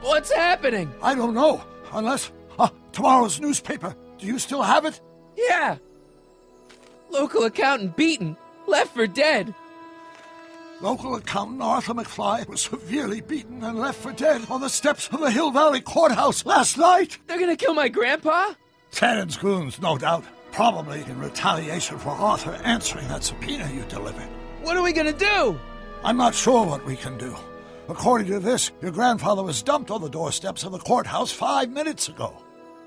What's happening? I don't know, unless... tomorrow's newspaper. Do you still have it? Yeah. Local accountant beaten. Left for dead. Local accountant Arthur McFly was severely beaten and left for dead on the steps of the Hill Valley Courthouse last night. They're gonna kill my grandpa? Tannen's goons, no doubt. Probably in retaliation for Arthur answering that subpoena you delivered. What are we gonna do? I'm not sure what we can do. According to this, your grandfather was dumped on the doorsteps of the courthouse 5 minutes ago.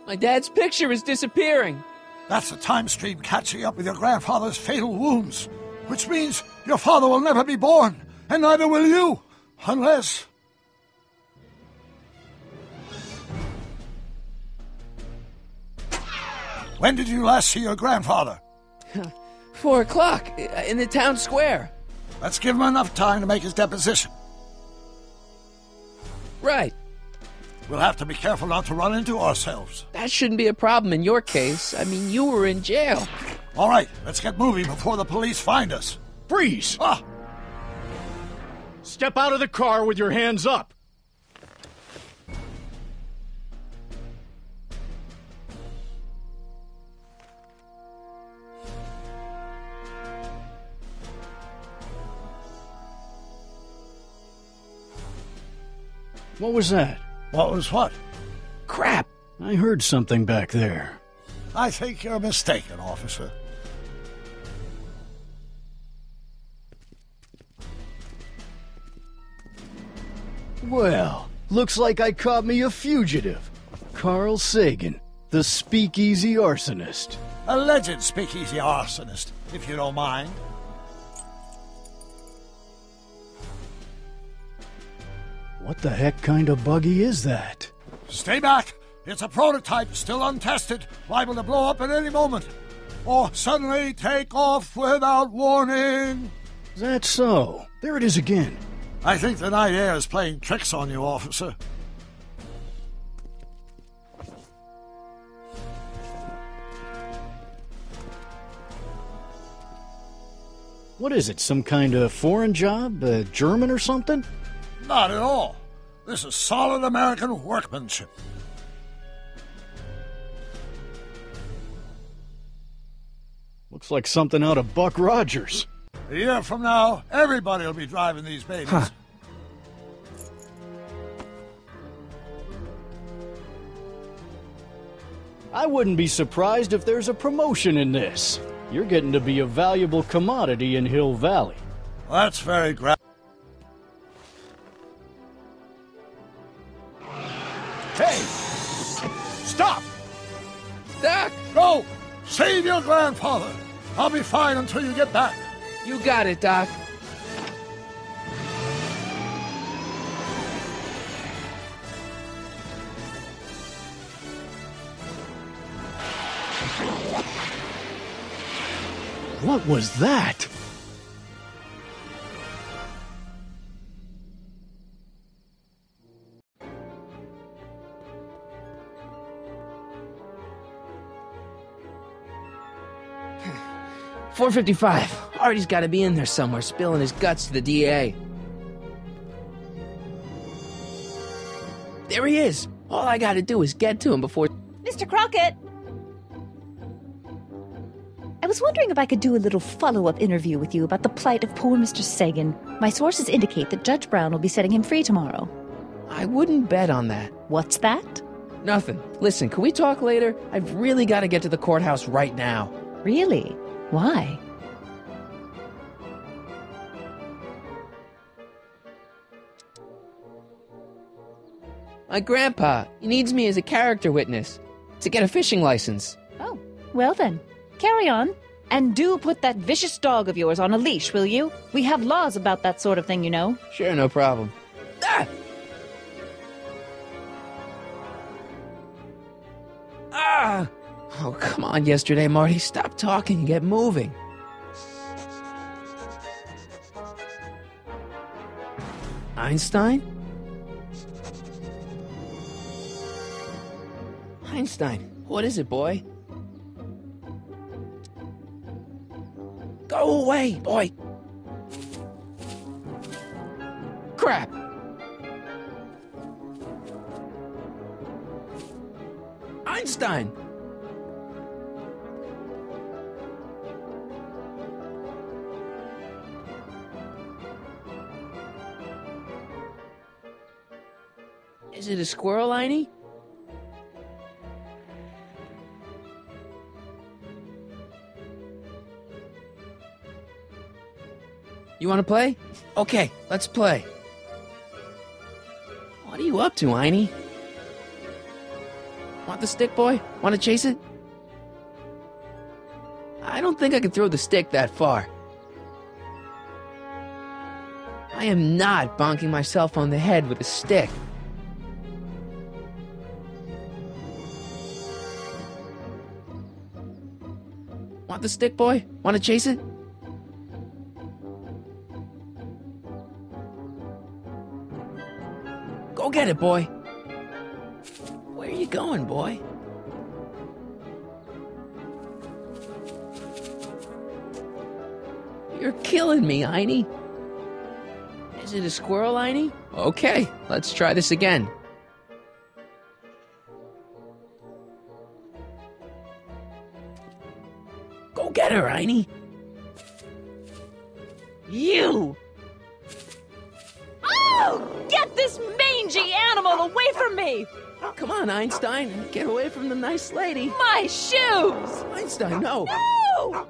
My dad's picture is disappearing. That's the time stream catching up with your grandfather's fatal wounds, which means your father will never be born, and neither will you, unless... When did you last see your grandfather? 4 o'clock, in the town square. Let's give him enough time to make his deposition. Right. We'll have to be careful not to run into ourselves. That shouldn't be a problem in your case. I mean, you were in jail. All right, let's get moving before the police find us. Freeze! Ah! Step out of the car with your hands up. What was that? What was what? Crap! I heard something back there. I think you're mistaken, officer. Well, looks like I caught me a fugitive. Carl Sagan, the speakeasy arsonist. Alleged speakeasy arsonist, if you don't mind. What the heck kind of buggy is that? Stay back. It's a prototype, still untested, liable to blow up at any moment. Or suddenly take off without warning. Is that so? There it is again. I think the night air is playing tricks on you, officer. What is it, some kind of foreign job? German or something? Not at all. This is solid American workmanship. Looks like something out of Buck Rogers. A year from now, everybody will be driving these babies. Huh. I wouldn't be surprised if there's a promotion in this. You're getting to be a valuable commodity in Hill Valley. That's very Hey! Stop! Doc! Go! Save your grandfather! I'll be fine until you get back. You got it, Doc. What was that? .455. Artie's got to be in there somewhere, spilling his guts to the DA. There he is. All I got to do is get to him before... Mr. Crockett! I was wondering if I could do a little follow-up interview with you about the plight of poor Mr. Sagan. My sources indicate that Judge Brown will be setting him free tomorrow. I wouldn't bet on that. What's that? Nothing. Listen, can we talk later? I've really got to get to the courthouse right now. Really? Why? My grandpa, he needs me as a character witness to get a fishing license. Oh, well then. Carry on. And do put that vicious dog of yours on a leash, will you? We have laws about that sort of thing, you know. Sure, no problem. Ah! Ah! Oh, come on, yesterday, Marty. Stop talking and get moving. Einstein? Einstein, what is it, boy? Go away, boy! Crap! Einstein! Is it a squirrel, Einie? You want to play? Okay, let's play. What are you up to, Einie? Want the stick, boy? Want to chase it? I don't think I can throw the stick that far. I am not bonking myself on the head with a stick. Want the stick, boy? Want to chase it? Go get it, boy. Where are you going, boy? You're killing me, Einie. Is it a squirrel, Einie? Okay, let's try this again. Go get her, Einie. You! Oh! Get this mangy animal away from me! Come on, Einstein. Get away from the nice lady. My shoes! Einstein, no. No!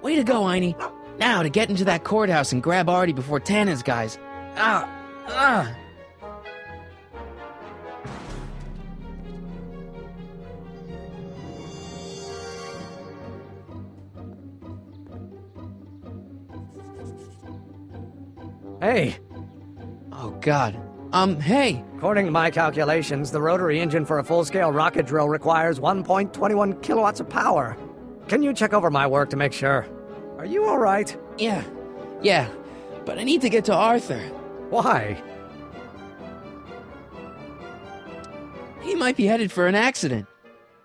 Way to go, Einie. Now to get into that courthouse and grab Artie before Tannen's guys. Ah! Hey, Oh, God. Hey. according to my calculations, the rotary engine for a full-scale rocket drill requires 1.21 kilowatts of power. Can you check over my work to make sure? Are you all right? Yeah. But I need to get to Arthur. Why? He might be headed for an accident.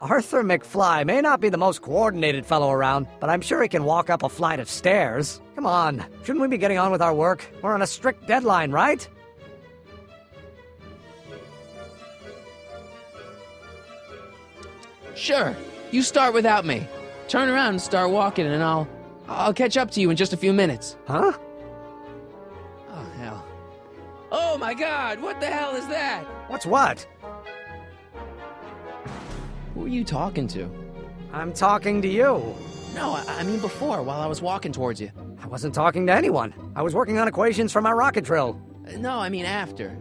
Arthur McFly may not be the most coordinated fellow around, but I'm sure he can walk up a flight of stairs. Come on, shouldn't we be getting on with our work? We're on a strict deadline, right? Sure. You start without me. Turn around and start walking, and I'll catch up to you in just a few minutes. Huh? Oh, hell. Oh, my God! What the hell is that? What's what? Who are you talking to? I'm talking to you. No, I mean before, while I was walking towards you. I wasn't talking to anyone. I was working on equations for my rocket drill. No, I mean after.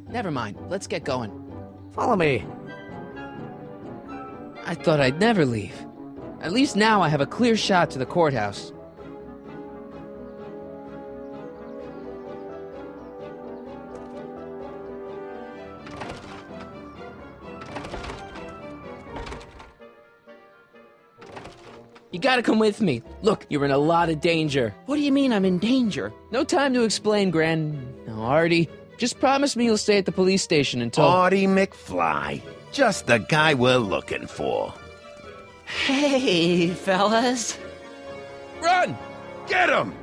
Never mind. Let's get going. Follow me. I thought I'd never leave. At least now I have a clear shot to the courthouse. You gotta come with me. Look, you're in a lot of danger. What do you mean I'm in danger? No time to explain, No, Artie. Just promise me you'll stay at the police station until... Artie McFly. Just the guy we're looking for. Hey, fellas. Run! Get him!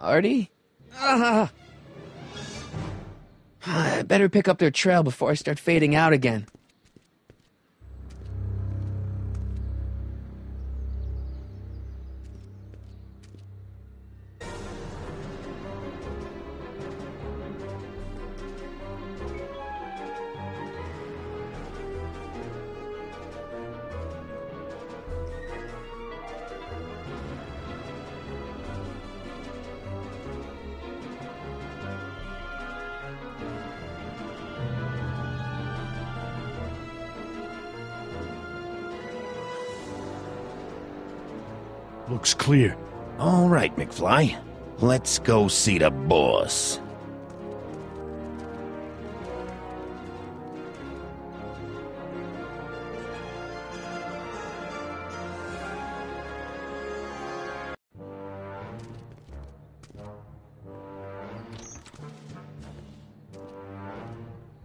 Artie? I better pick up their trail before I start fading out again. Looks clear. All right, McFly. Let's go see the boss.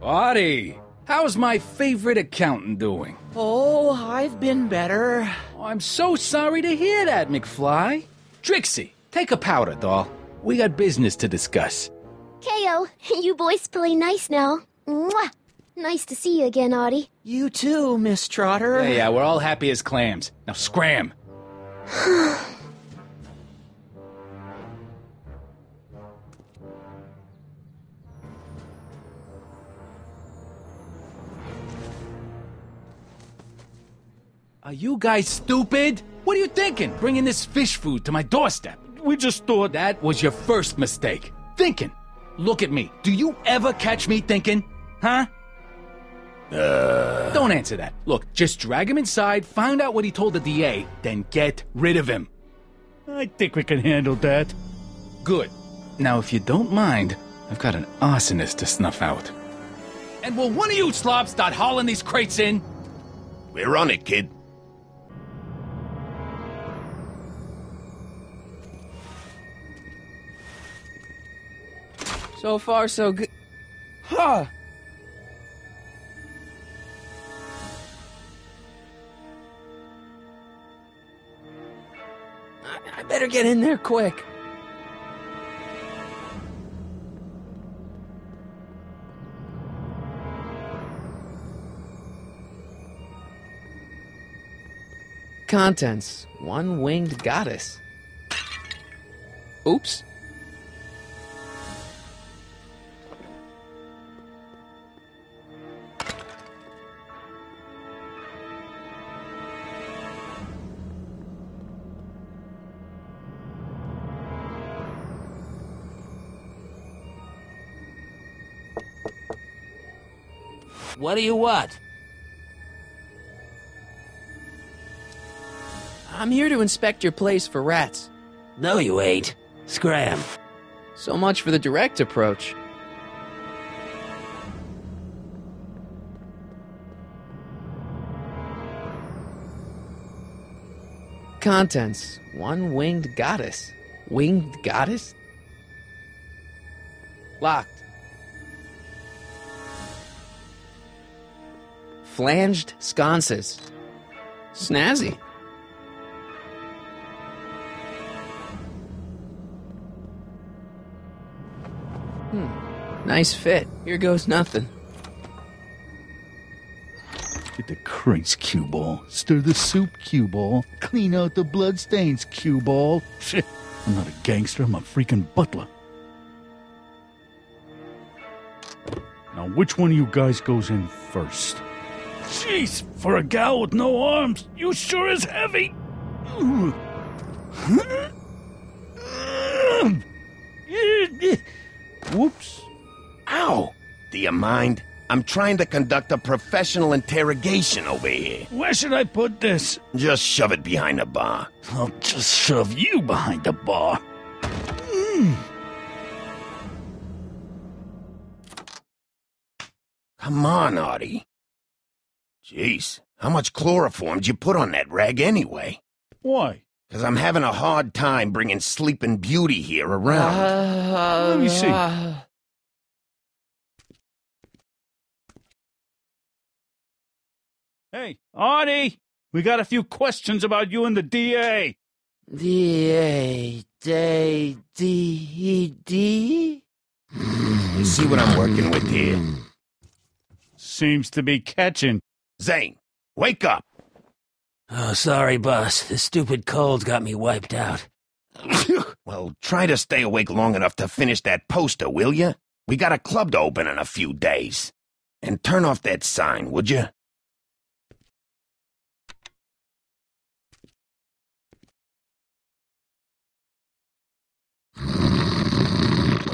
Artie! How's my favorite accountant doing? Oh, I've been better. Oh, I'm so sorry to hear that, McFly. Trixie, take a powder, doll. We got business to discuss. KO, you boys play nice now. Mwah! Nice to see you again, Audie. You too, Miss Trotter. Yeah, we're all happy as clams. Now scram. Are you guys stupid? What are you thinking, bringing this fish food to my doorstep? We just thought that was your first mistake. Thinking. Look at me. Do you ever catch me thinking? Huh? Don't answer that. Look, just drag him inside, find out what he told the DA, then get rid of him. I think we can handle that. Good. Now, if you don't mind, I've got an arsonist to snuff out. And will one of you slobs start hauling these crates in? We're on it, kid. So far, so good. Huh. I better get in there quick. Contents. One-winged goddess. Oops. What do you want? I'm here to inspect your place for rats. No, you ain't. Scram. So much for the direct approach. Contents. One-winged goddess. Winged goddess? Locked. Flanged sconces. Snazzy. Nice fit. Here goes nothing. Get the crates, cue ball. Stir the soup, cue ball. Clean out the bloodstains, cue ball. Shit, I'm not a gangster, I'm a freaking butler. Now, which one of you guys goes in first? Jeez, for a gal with no arms, you sure is heavy. Whoops. Ow! Do you mind? I'm trying to conduct a professional interrogation over here. Where should I put this? Just shove it behind the bar. I'll just shove you behind the bar. Come on, Artie. Jeez, how much chloroform did you put on that rag anyway? Why? Because I'm having a hard time bringing Sleeping Beauty here around. Let me see. Hey, Artie! We got a few questions about you and the DA. DA. D. You see what I'm working with here? Seems to be catching. Zane, wake up! Oh, sorry, boss. The stupid cold got me wiped out. Well, try to stay awake long enough to finish that poster, will you? We got a club to open in a few days. And turn off that sign, would you?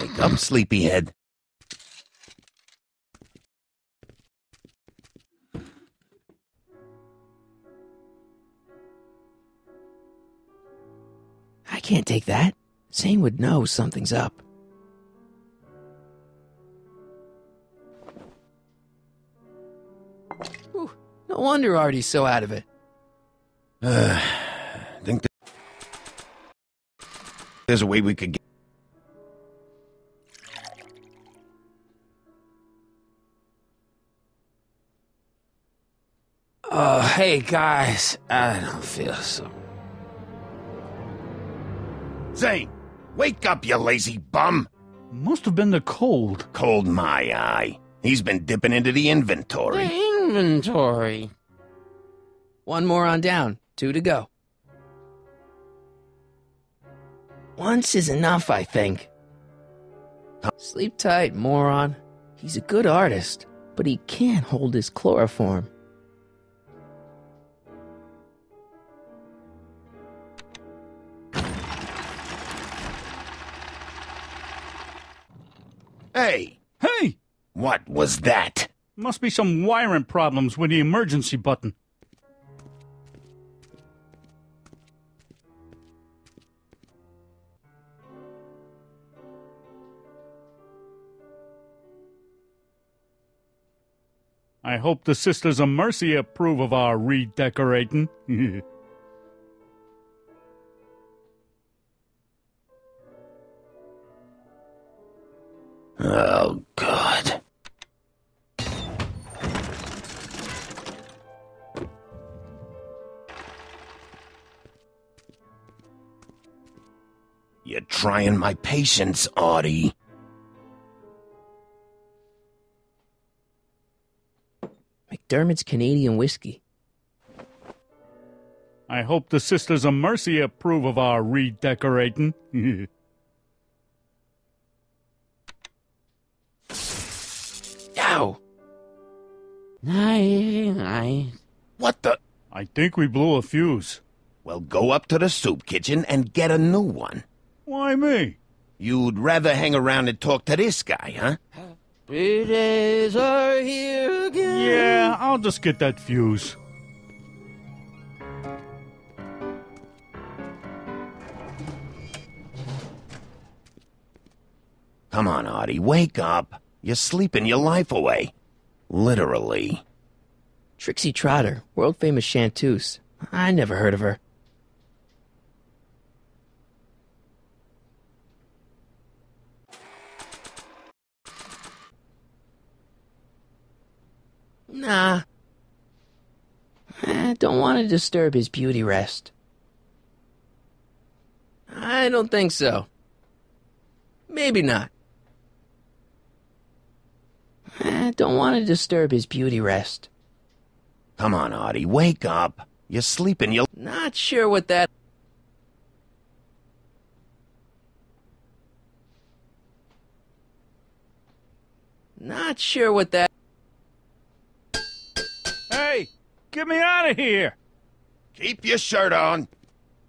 Wake up, sleepyhead. I can't take that. Zane would know something's up. Whew, no wonder Artie's so out of it. Think there's a way we could get... Oh, hey guys, I don't feel so... Zane, wake up, you lazy bum! Must have been the cold. Cold my eye. He's been dipping into the inventory. The inventory. One more on down. 2 to go. Once is enough, I think. Sleep tight, moron. He's a good artist, but he can't hold his chloroform. Hey! Hey! What was that? Must be some wiring problems with the emergency button. I hope the Sisters of Mercy approve of our redecorating. Oh, God. You're trying my patience, Audie. McDermott's Canadian whiskey. I hope the Sisters of Mercy approve of our redecorating. Ow! What the? I think we blew a fuse. Well, go up to the soup kitchen and get a new one. Why me? You'd rather hang around and talk to this guy, huh? Happy days are here again. Yeah, I'll just get that fuse. Come on, Audie, wake up. You're sleeping your life away. Literally. Trixie Trotter, world-famous chanteuse. I never heard of her. Nah. I don't want to disturb his beauty rest. I don't think so. Maybe not. I don't want to disturb his beauty rest. Come on, Audie, wake up. You're sleeping your... Not sure what that... Not sure what that... Hey, get me out of here! Keep your shirt on.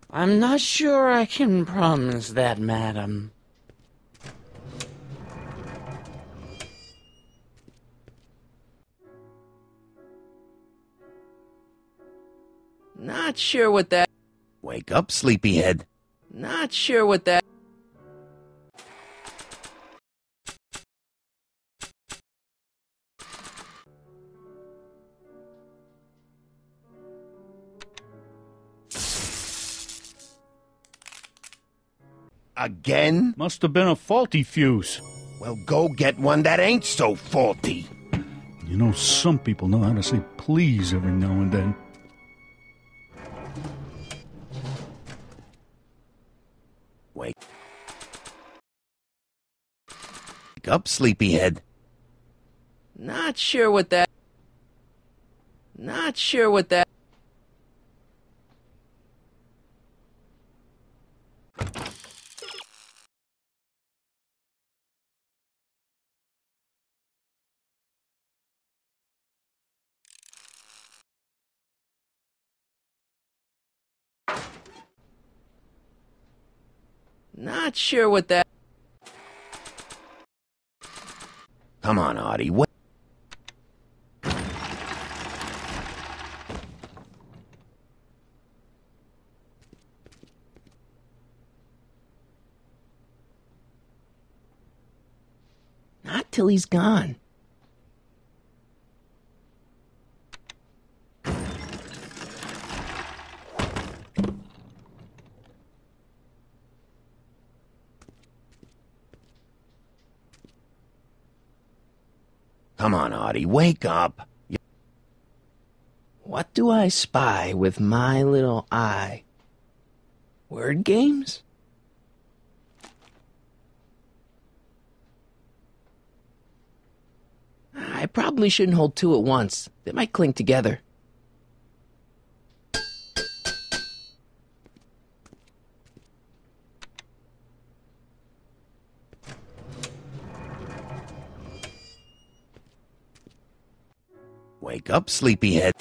I'm not sure I can promise that, madam. Not sure what that... Wake up, sleepyhead. Not sure what that... Again? Must have been a faulty fuse. Well, go get one that ain't so faulty. You know, some people know how to say please every now and then. Wake up, sleepyhead. Not sure what that... Not sure what that... Not sure what that... Come on, Audie. What? Not till he's gone. Come on, Audie, wake up. What? What do I spy with my little eye? Word games? I probably shouldn't hold two at once. They might cling together. Wake up, sleepyhead.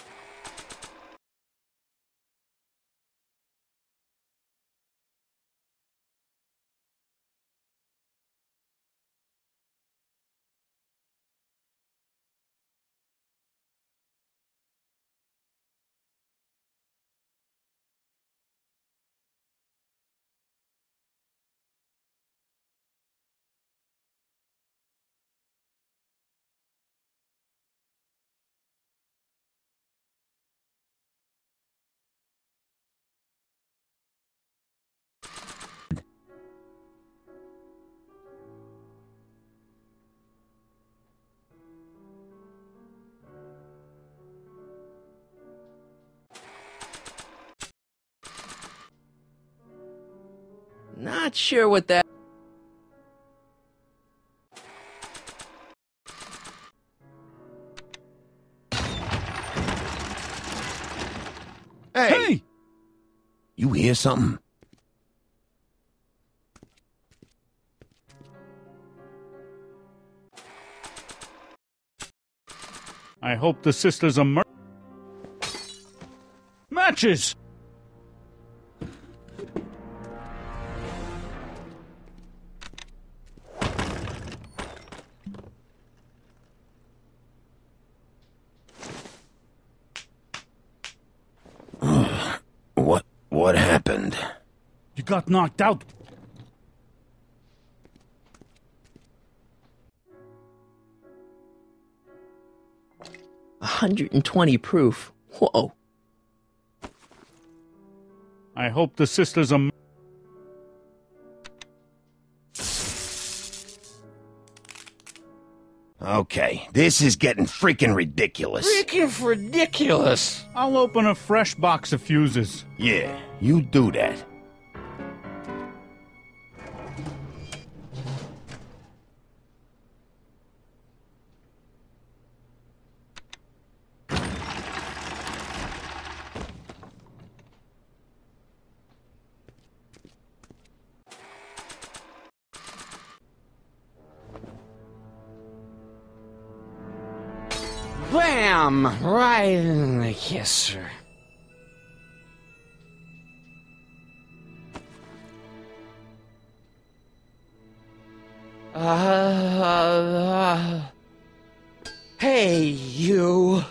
Not sure what that... Hey! You hear something? I hope the sisters are matches! What happened? You got knocked out. $120 proof. Whoa. I hope the sisters are... Okay, this is getting freaking ridiculous. Freaking ridiculous. I'll open a fresh box of fuses. Yeah, you do that. Bam! Right in the kisser. Hey, you.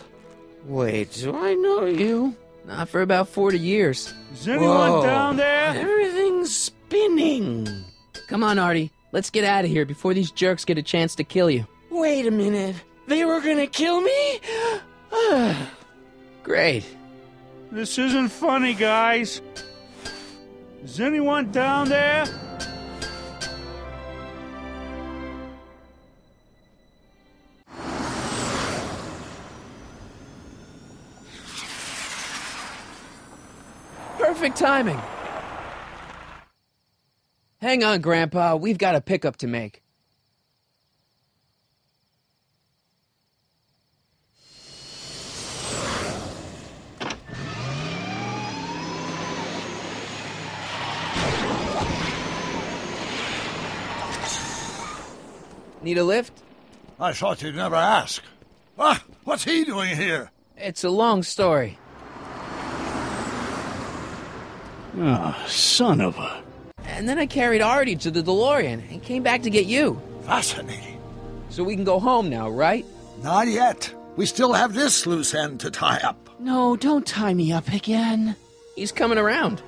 Wait, do I know you? Not for about 40 years. Is anyone down there? Everything's spinning. Come on, Artie. Let's get out of here before these jerks get a chance to kill you. Wait a minute. They were gonna kill me? Great. This isn't funny, guys. Is anyone down there? Perfect timing. Hang on, Grandpa. We've got a pickup to make. Need a lift? I thought you'd never ask. Ah, what's he doing here? It's a long story. Ah, son of a... And then I carried Artie to the DeLorean and came back to get you. Fascinating. So we can go home now, right? Not yet. We still have this loose end to tie up. No, don't tie me up again. He's coming around.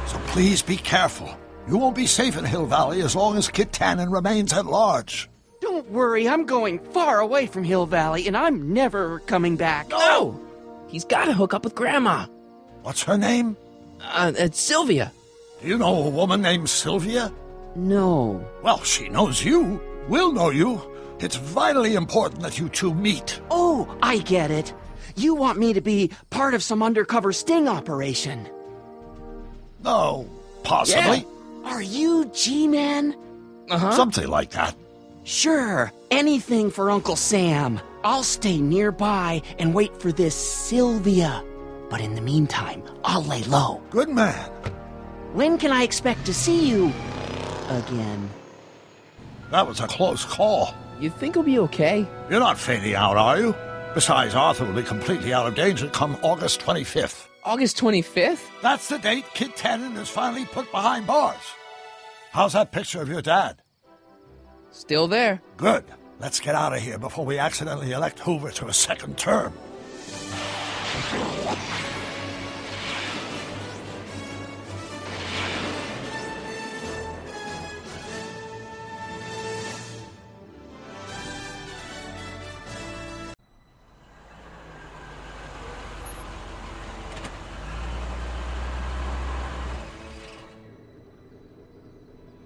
So please be careful. You won't be safe in Hill Valley as long as Kit Tannen remains at large. Don't worry, I'm going far away from Hill Valley, and I'm never coming back. No! He's got to hook up with Grandma. What's her name? It's Sylvia. Do you know a woman named Sylvia? No. Well, she knows you. We'll know you. It's vitally important that you two meet. Oh, I get it. You want me to be part of some undercover sting operation. No, possibly. Are you G-Man? Something like that. Sure, anything for Uncle Sam. I'll stay nearby and wait for this Sylvia. But in the meantime, I'll lay low. Good man. When can I expect to see you again? That was a close call. You think he'll be okay? You're not fading out, are you? Besides, Arthur will be completely out of danger come August 25th. August 25th? That's the date Kid Tannen is finally put behind bars. How's that picture of your dad? Still there. Good. Let's get out of here before we accidentally elect Hoover to a second term.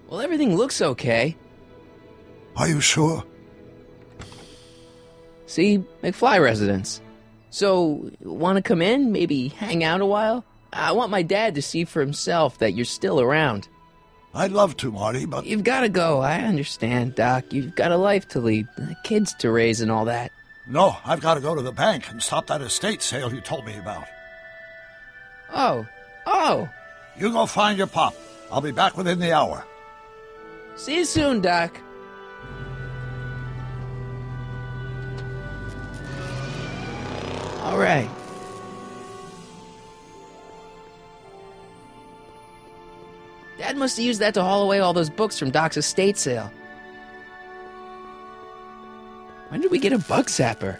Well, everything looks okay. Are you sure? See, McFly residence. So, want to come in? Maybe hang out a while? I want my dad to see for himself that you're still around. I'd love to, Marty, but... You've got to go. I understand, Doc. You've got a life to lead, kids to raise and all that. No, I've got to go to the bank and stop that estate sale you told me about. Oh. You go find your pop. I'll be back within the hour. See you soon, Doc. All right. Dad must have used that to haul away all those books from Doc's estate sale. When did we get a bug zapper?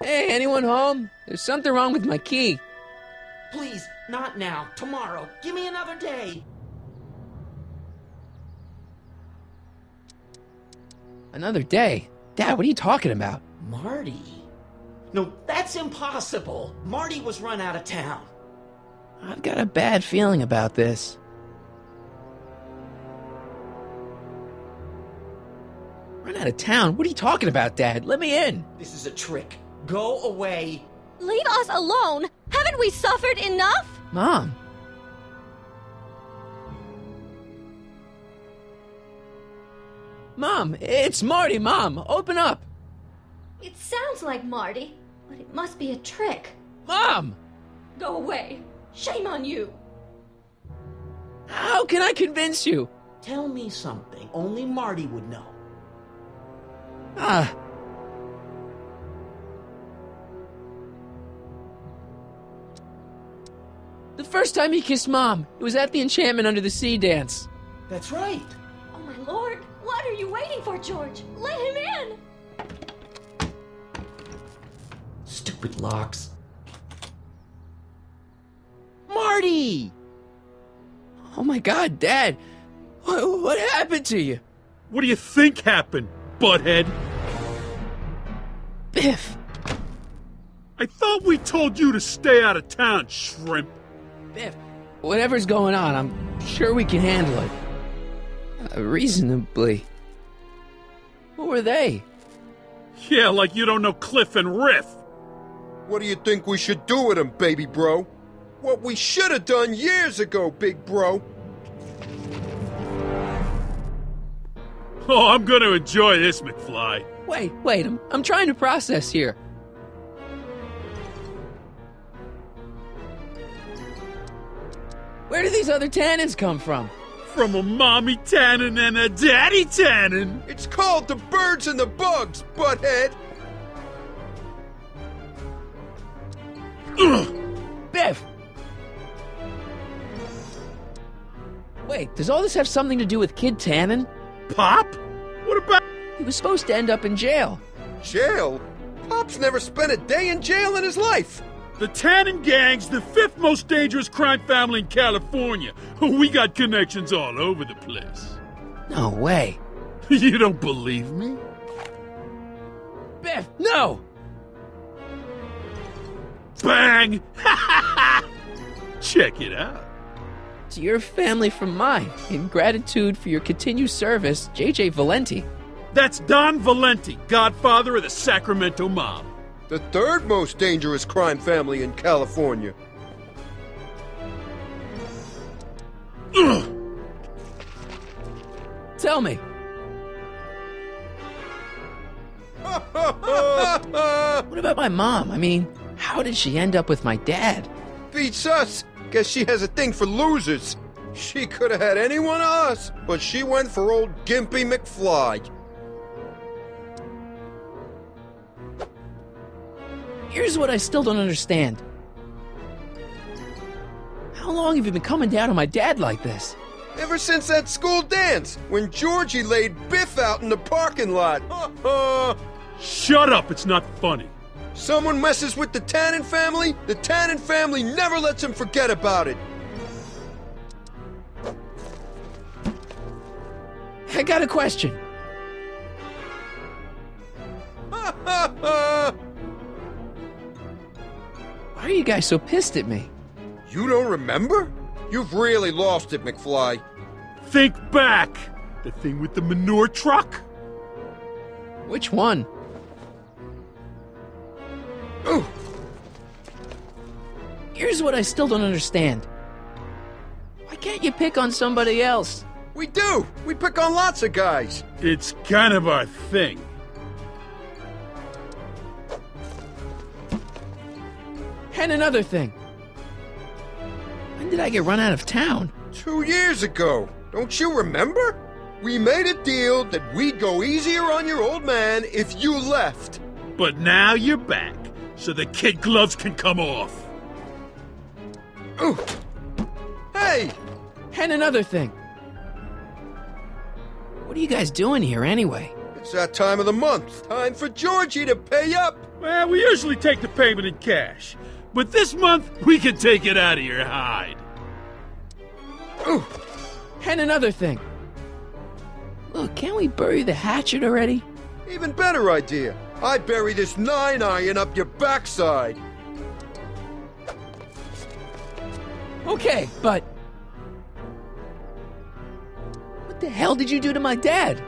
Hey, anyone home? There's something wrong with my key. Please, not now. Tomorrow. Give me another day. Another day? Dad, what are you talking about? Marty? No, that's impossible. Marty was run out of town. I've got a bad feeling about this. Run out of town? What are you talking about, Dad? Let me in. This is a trick. Go away. Leave us alone! Haven't we suffered enough? Mom. Mom, it's Marty, Mom. Open up. It sounds like Marty, but it must be a trick. Mom! Go away. Shame on you. How can I convince you? Tell me something only Marty would know. The first time he kissed Mom, it was at the Enchantment Under the Sea dance. That's right. Oh my lord, what are you waiting for, George? Let him in! Stupid locks. Marty! Oh my God, Dad! What happened to you? What do you think happened, butthead? Biff! I thought we told you to stay out of town, shrimp. Biff, whatever's going on, I'm sure we can handle it. Reasonably. Who were they? Yeah, like you don't know Cliff and Riff. What do you think we should do with him, baby bro? What we should have done years ago, big bro. Oh, I'm gonna enjoy this, McFly. Wait, I'm trying to process here. Where do these other Tannens come from? From a mommy Tannen and a daddy Tannen. It's called the birds and the bugs, butthead. Ugh. Biff! Wait, does all this have something to do with Kid Tannen? Pop? What about... He was supposed to end up in jail. Jail? Pop's never spent a day in jail in his life. The Tannen gang's the 5th most dangerous crime family in California. We got connections all over the place. No way. You don't believe me? Biff, no! Bang! Check it out. To your family from mine, in gratitude for your continued service, J.J. Valenti. That's Don Valenti, godfather of the Sacramento mob. The third most dangerous crime family in California. Tell me. What about my mom? I mean, how did she end up with my dad? Beats us. Guess she has a thing for losers. She could have had any one of us, but she went for old Gimpy McFly. Here's what I still don't understand. How long have you been coming down on my dad like this? Ever since that school dance, when Georgie laid Biff out in the parking lot. Shut up, it's not funny. Someone messes with the Tannen family never lets him forget about it. I got a question. Why are you guys so pissed at me? You don't remember? You've really lost it, McFly. Think back! The thing with the manure truck? Which one? Ooh. Here's what I still don't understand. Why can't you pick on somebody else? We do! We pick on lots of guys. It's kind of our thing. And another thing. When did I get run out of town? 2 years ago. Don't you remember? We made a deal that we'd go easier on your old man if you left. But now you're back, so the kid gloves can come off. Ooh. Hey! And another thing. What are you guys doing here anyway? It's that time of the month. Time for Georgie to pay up. Well, we usually take the payment in cash. But this month, we can take it out of your hide. Ooh. And another thing. Look, can't we bury the hatchet already? Even better idea. I bury this 9-iron up your backside. Okay, but... what the hell did you do to my dad?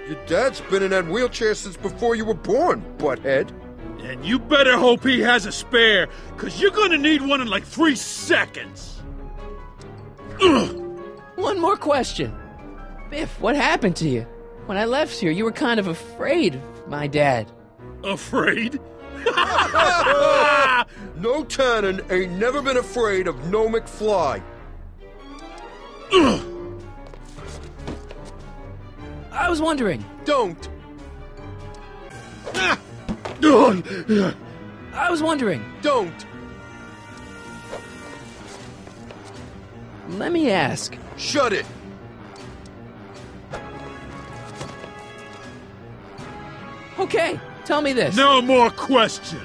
Your dad's been in that wheelchair since before you were born, butthead. And you better hope he has a spare, because you're gonna need one in like 3 seconds. Ugh. One more question. Biff, what happened to you? When I left here, you were kind of afraid of my dad. Afraid? No Tannen ain't never been afraid of no McFly. Ugh. I was wondering. Don't. I was wondering. Don't. Let me ask. Shut it. Okay, tell me this. No more questions.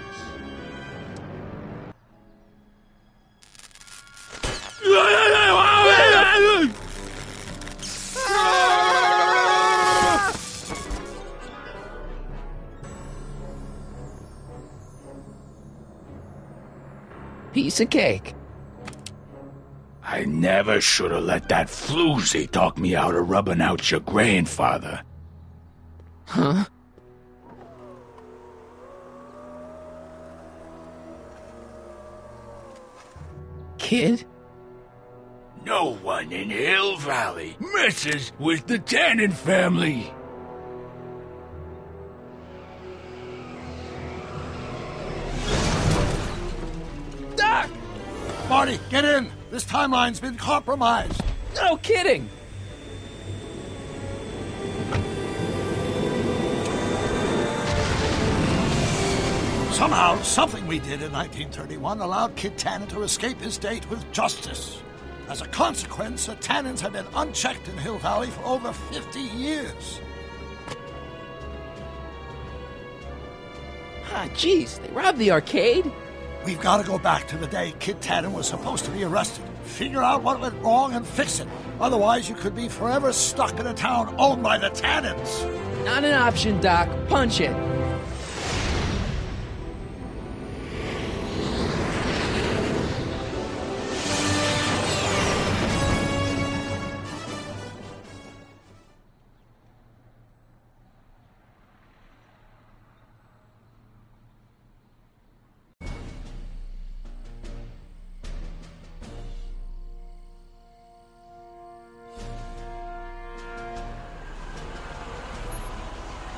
Piece of cake. I never should have let that floozy talk me out of rubbing out your grandfather. Huh? Kid? No one in Hill Valley messes with the Tannen family. Doc! Marty, get in! This timeline's been compromised. No kidding! Somehow, something we did in 1931 allowed Kid Tannen to escape his date with justice. As a consequence, the Tannens have been unchecked in Hill Valley for over 50 years. Ah, jeez, they robbed the arcade? We've got to go back to the day Kid Tannen was supposed to be arrested. Figure out what went wrong and fix it. Otherwise, you could be forever stuck in a town owned by the Tannens. Not an option, Doc. Punch it.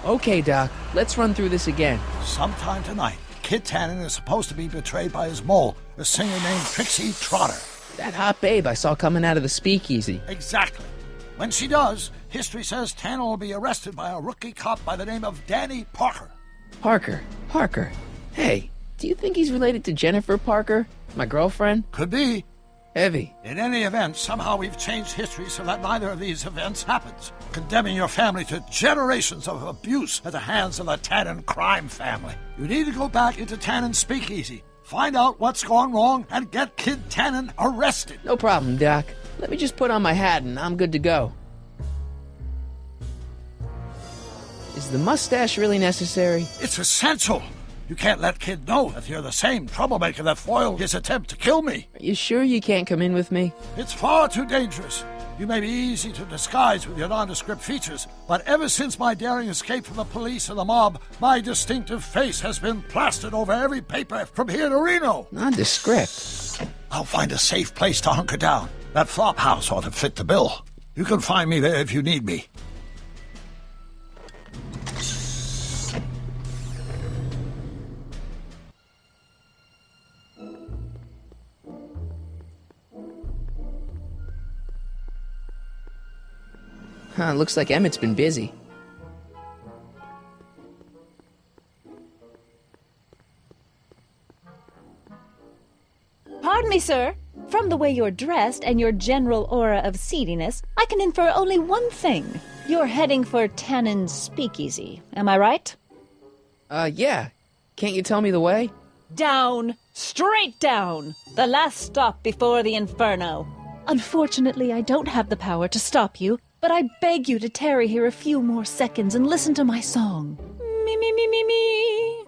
Okay, Doc, let's run through this again. Sometime tonight, Kid Tannen is supposed to be betrayed by his mole, a singer named Trixie Trotter. That hot babe I saw coming out of the speakeasy. Exactly. When she does, history says Tannen will be arrested by a rookie cop by the name of Danny Parker. Parker. Hey, do you think he's related to Jennifer Parker, my girlfriend? Could be. Heavy. In any event, somehow we've changed history so that neither of these events happens, condemning your family to generations of abuse at the hands of the Tannen crime family. You need to go back into Tannen's speakeasy, find out what's gone wrong, and get Kid Tannen arrested. No problem, Doc. Let me just put on my hat and I'm good to go. Is the mustache really necessary? It's essential. You can't let Kid know that you're the same troublemaker that foiled his attempt to kill me. Are you sure you can't come in with me? It's far too dangerous. You may be easy to disguise with your nondescript features, but ever since my daring escape from the police and the mob, my distinctive face has been plastered over every paper from here to Reno. Nondescript? I'll find a safe place to hunker down. That flop house ought to fit the bill. You can find me there if you need me. Looks like Emmett's been busy. Pardon me, sir. From the way you're dressed and your general aura of seediness, I can infer only one thing. You're heading for Tannen's speakeasy. Am I right? Yeah. Can't you tell me the way? Down. Straight down. The last stop before the inferno. Unfortunately, I don't have the power to stop you, but I beg you to tarry here a few more seconds and listen to my song. Me, me, me, me, me.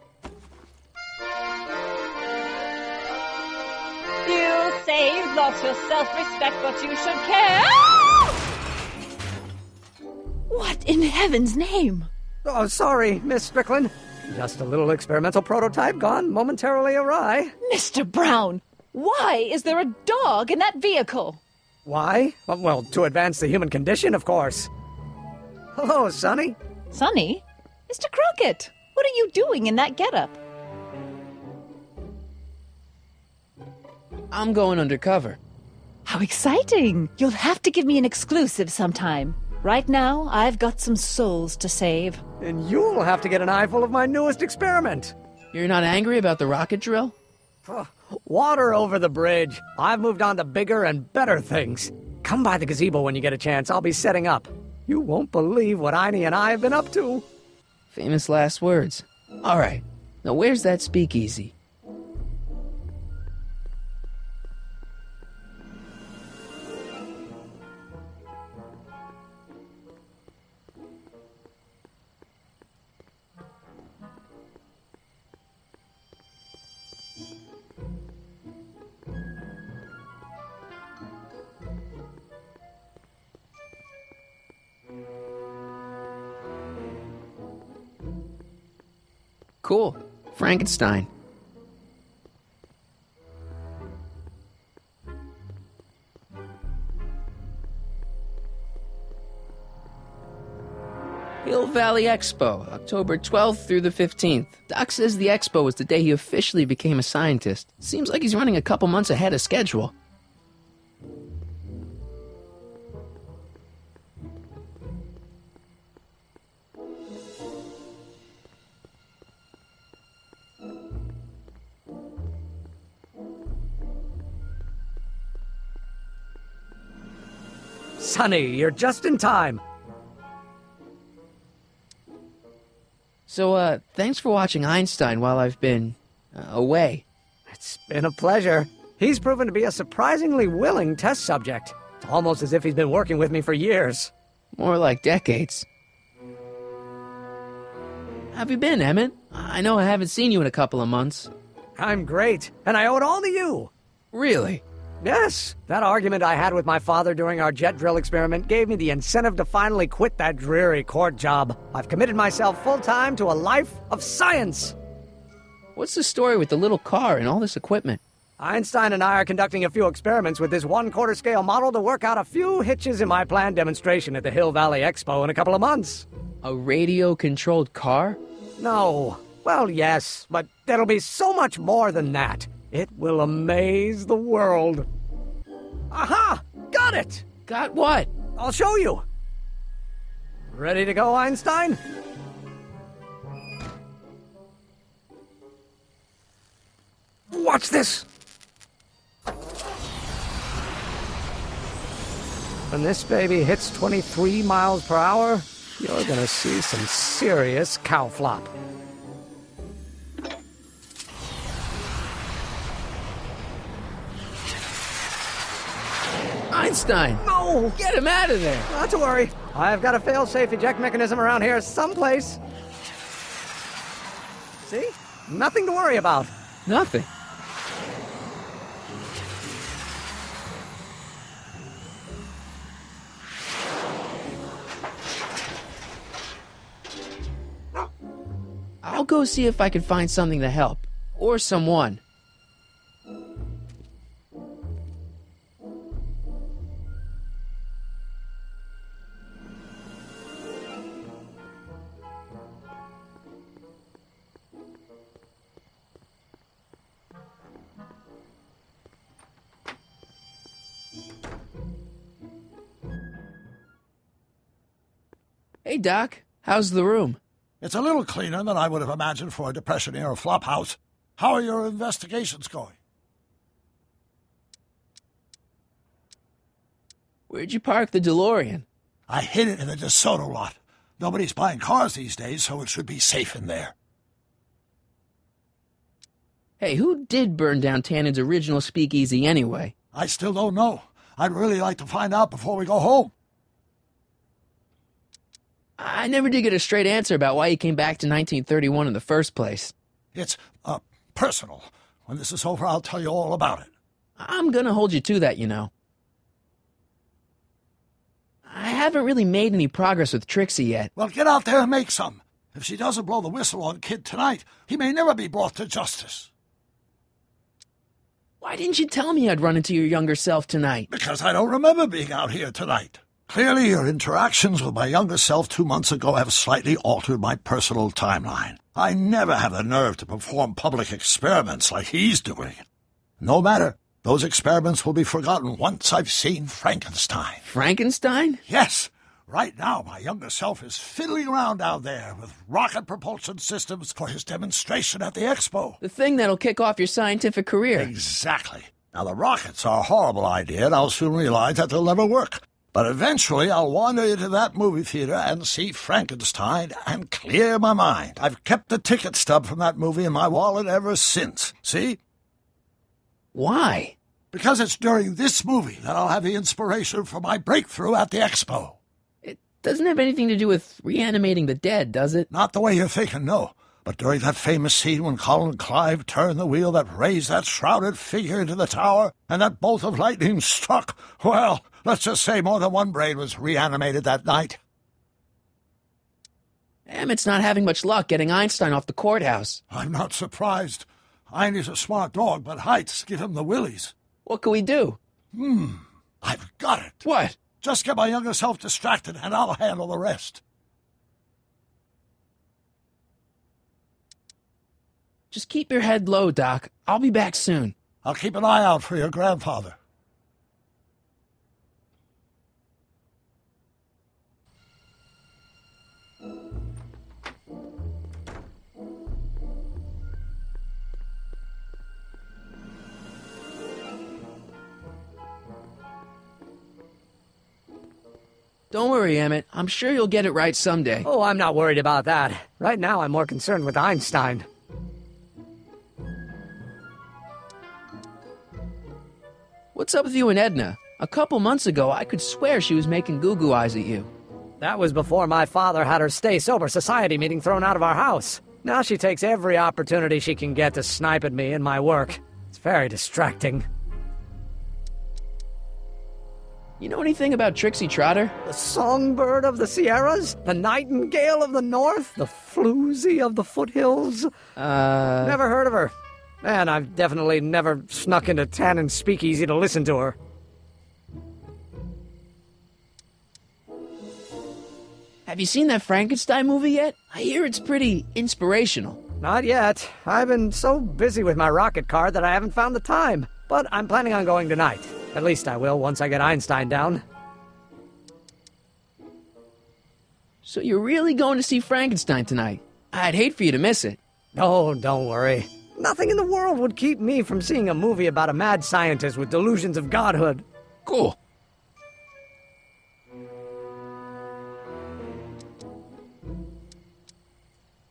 You say you've lost your self-respect, but you should care. What in heaven's name? Oh, sorry, Miss Strickland. Just a little experimental prototype gone momentarily awry. Mr. Brown, why is there a dog in that vehicle? Why? Well, to advance the human condition, of course. Hello, Sonny. Sonny? Mr. Crockett, what are you doing in that getup? I'm going undercover. How exciting! You'll have to give me an exclusive sometime. Right now, I've got some souls to save. And you'll have to get an eyeful of my newest experiment. You're not angry about the rocket drill? Water over the bridge. I've moved on to bigger and better things. Come by the gazebo when you get a chance. I'll be setting up. You won't believe what Einie and I have been up to. Famous last words. All right. Now where's that speakeasy? Cool. Frankenstein. Hill Valley Expo, October 12th through the 15th. Doc says the expo was the day he officially became a scientist. Seems like he's running a couple months ahead of schedule. Sonny, you're just in time. So, thanks for watching Einstein while I've been away. It's been a pleasure. He's proven to be a surprisingly willing test subject. It's almost as if he's been working with me for years. More like decades. How have you been, Emmett? I know I haven't seen you in a couple of months. I'm great, and I owe it all to you. Really? Yes. That argument I had with my father during our jet drill experiment gave me the incentive to finally quit that dreary court job. I've committed myself full-time to a life of science. What's the story with the little car and all this equipment? Einstein and I are conducting a few experiments with this 1/4 scale model to work out a few hitches in my planned demonstration at the Hill Valley Expo in a couple of months. A radio-controlled car? No. Well, yes, but it'll be so much more than that. It will amaze the world. Aha! Got it! Got what? I'll show you. Ready to go, Einstein? Watch this. When this baby hits 23 miles per hour, you're gonna see some serious cow flop. Einstein! No! Get him out of there! Not to worry. I've got a fail-safe eject mechanism around here someplace. See? Nothing to worry about. Nothing. I'll go see if I can find something to help. Or someone. Hey, Doc. How's the room? It's a little cleaner than I would have imagined for a Depression-era flophouse. How are your investigations going? Where'd you park the DeLorean? I hid it in the DeSoto lot. Nobody's buying cars these days, so it should be safe in there. Hey, who did burn down Tannen's original speakeasy anyway? I still don't know. I'd really like to find out before we go home. I never did get a straight answer about why you came back to 1931 in the first place. It's, personal. When this is over, I'll tell you all about it. I'm gonna hold you to that, you know. I haven't really made any progress with Trixie yet. Well, get out there and make some. If she doesn't blow the whistle on Kid tonight, he may never be brought to justice. Why didn't you tell me I'd run into your younger self tonight? Because I don't remember being out here tonight. Clearly, your interactions with my younger self 2 months ago have slightly altered my personal timeline. I never have the nerve to perform public experiments like he's doing. No matter. Those experiments will be forgotten once I've seen Frankenstein. Frankenstein? Yes. Right now, my younger self is fiddling around down there with rocket propulsion systems for his demonstration at the expo. The thing that'll kick off your scientific career. Exactly. Now, the rockets are a horrible idea, and I'll soon realize that they'll never work. But eventually, I'll wander into that movie theater and see Frankenstein and clear my mind. I've kept the ticket stub from that movie in my wallet ever since. See? Why? Because it's during this movie that I'll have the inspiration for my breakthrough at the expo. It doesn't have anything to do with reanimating the dead, does it? Not the way you're thinking, no. But during that famous scene when Colin Clive turned the wheel that raised that shrouded figure into the tower, and that bolt of lightning struck, well, let's just say more than one brain was reanimated that night. Emmett's not having much luck getting Einstein off the courthouse. I'm not surprised. Einstein's a smart dog, but heights give him the willies. What can we do? I've got it. What? Just get my younger self distracted, and I'll handle the rest. Just keep your head low, Doc. I'll be back soon. I'll keep an eye out for your grandfather. Don't worry, Emmett. I'm sure you'll get it right someday. Oh, I'm not worried about that. Right now, I'm more concerned with Einstein. What's up with you and Edna? A couple months ago, I could swear she was making goo-goo eyes at you. That was before my father had her stay-sober society meeting thrown out of our house. Now she takes every opportunity she can get to snipe at me and my work. It's very distracting. You know anything about Trixie Trotter? The songbird of the Sierras? The nightingale of the north? The floozy of the foothills? Never heard of her. And I've definitely never snuck into Tannen's speakeasy to listen to her. Have you seen that Frankenstein movie yet? I hear it's pretty inspirational. Not yet. I've been so busy with my rocket car that I haven't found the time. But I'm planning on going tonight. At least I will once I get Einstein down. So you're really going to see Frankenstein tonight? I'd hate for you to miss it. Oh, don't worry. Nothing in the world would keep me from seeing a movie about a mad scientist with delusions of godhood. Cool.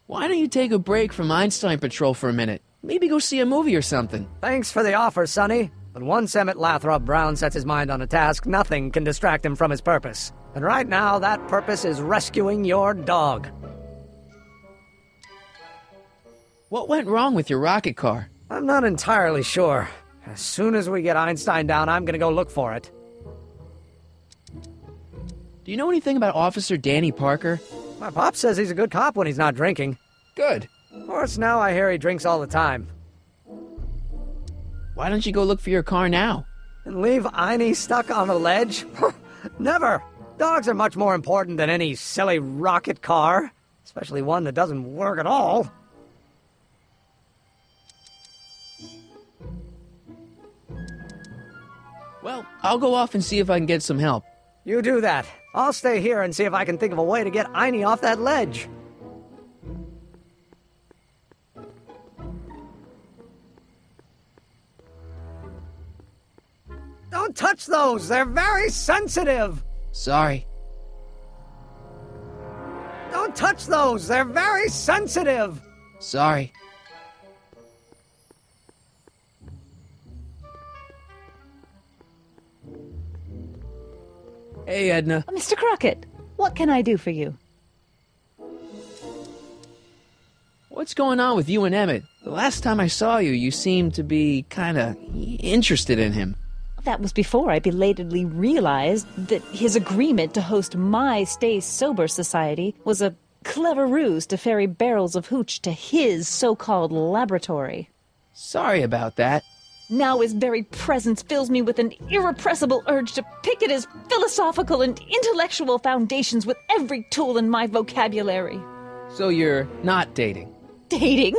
Why don't you take a break from Einstein Patrol for a minute? Maybe go see a movie or something. Thanks for the offer, Sonny. But once Emmett Lathrop Brown sets his mind on a task, nothing can distract him from his purpose. And right now, that purpose is rescuing your dog. What went wrong with your rocket car? I'm not entirely sure. As soon as we get Einstein down, I'm gonna go look for it. Do you know anything about Officer Danny Parker? My pop says he's a good cop when he's not drinking. Good. Of course, now I hear he drinks all the time. Why don't you go look for your car now? And leave Einie stuck on a ledge? Never! Dogs are much more important than any silly rocket car. Especially one that doesn't work at all. Well, I'll go off and see if I can get some help. You do that. I'll stay here and see if I can think of a way to get Einie off that ledge. Don't touch those! They're very sensitive! Sorry. Don't touch those! They're very sensitive! Sorry. Hey, Edna. Mr. Crockett, what can I do for you? What's going on with you and Emmett? The last time I saw you, you seemed to be kinda interested in him. That was before I belatedly realized that his agreement to host my Stay Sober Society was a clever ruse to ferry barrels of hooch to his so-called laboratory. Sorry about that. Now his very presence fills me with an irrepressible urge to pick at his philosophical and intellectual foundations with every tool in my vocabulary. So you're not dating? Dating?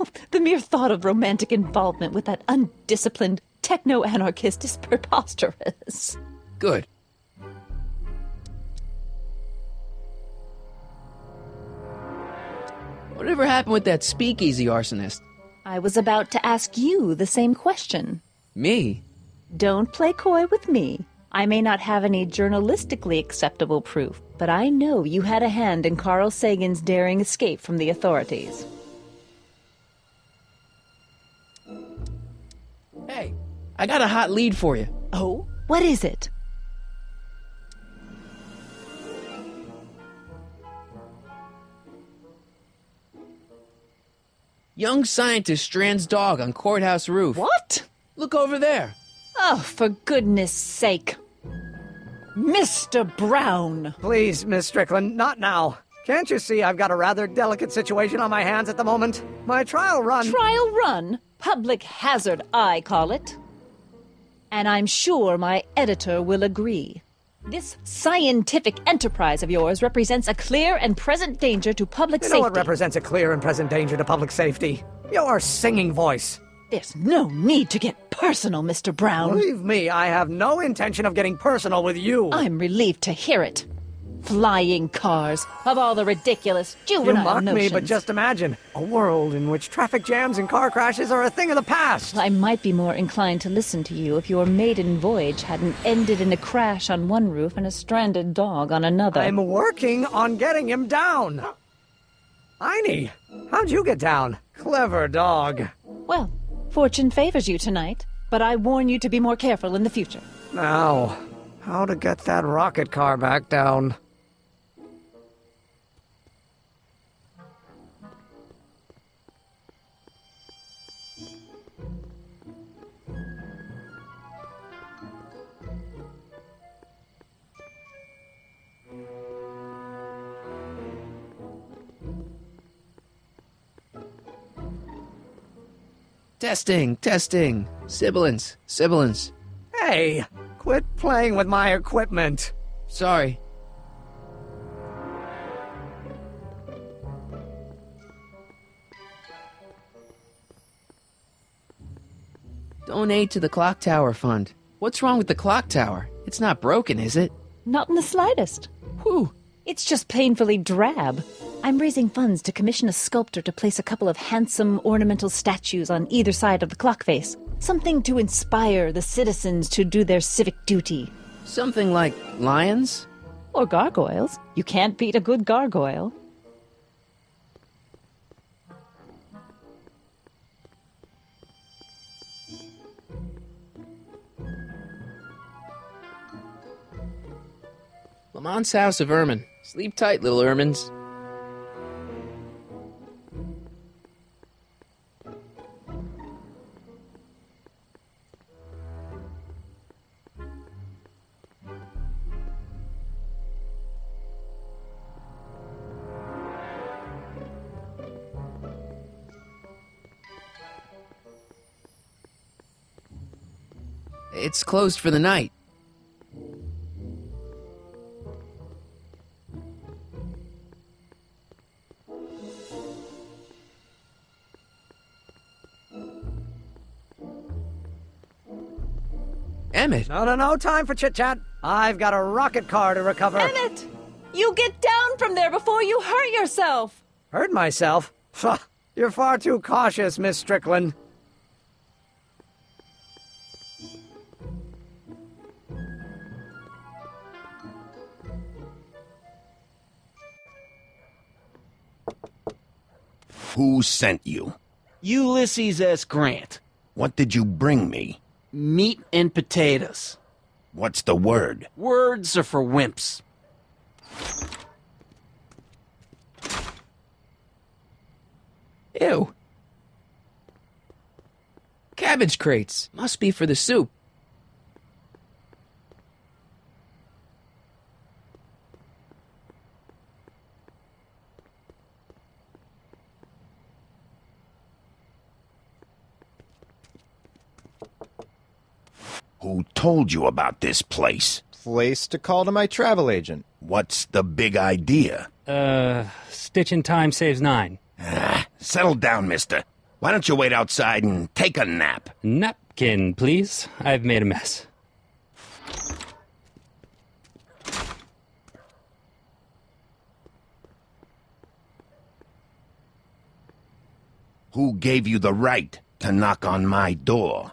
Oh, the mere thought of romantic involvement with that undisciplined techno-anarchist is preposterous. Good. Whatever happened with that speakeasy arsonist? I was about to ask you the same question. Me? Don't play coy with me. I may not have any journalistically acceptable proof, but I know you had a hand in Carl Sagan's daring escape from the authorities. Hey, I got a hot lead for you. Oh? What is it? Young scientist strands dog on courthouse roof. What? Look over there. Oh, for goodness sake. Mr. Brown! Please, Miss Strickland, not now. Can't you see I've got a rather delicate situation on my hands at the moment? My trial run... Trial run? Public hazard, I call it. And I'm sure my editor will agree. This scientific enterprise of yours represents a clear and present danger to public safety. You know what represents a clear and present danger to public safety? Your singing voice. There's no need to get personal, Mr. Brown. Believe me, I have no intention of getting personal with you. I'm relieved to hear it. Flying cars, of all the ridiculous juvenile You mock notions. me, but just imagine a world in which traffic jams and car crashes are a thing of the past. I might be more inclined to listen to you if your maiden voyage hadn't ended in a crash on one roof and a stranded dog on another. I'm working on getting him down. Einie, how'd you get down? Clever dog. Well, fortune favors you tonight, but I warn you to be more careful in the future. Now, how to get that rocket car back down? Testing. Sibilance. Hey, quit playing with my equipment. Sorry. Donate to the Clock Tower Fund. What's wrong with the clock tower? It's not broken, is it? Not in the slightest. Whew. It's just painfully drab. I'm raising funds to commission a sculptor to place a couple of handsome ornamental statues on either side of the clock face. Something to inspire the citizens to do their civic duty. Something like lions? Or gargoyles. You can't beat a good gargoyle. Lamont's House of Ermine. Sleep tight, little ermines. It's closed for the night. Emmett! No time for chit-chat. I've got a rocket car to recover. Emmett! You get down from there before you hurt yourself! Hurt myself? You're far too cautious, Miss Strickland. Who sent you? Ulysses S. Grant. What did you bring me? Meat and potatoes. What's the word? Words are for wimps. Ew. Cabbage crates. Must be for the soup. Who told you about this place? Place to call to my travel agent. What's the big idea? Stitch in time saves 9. Settle down, mister. Why don't you wait outside and take a nap? Napkin, please. I've made a mess. Who gave you the right to knock on my door?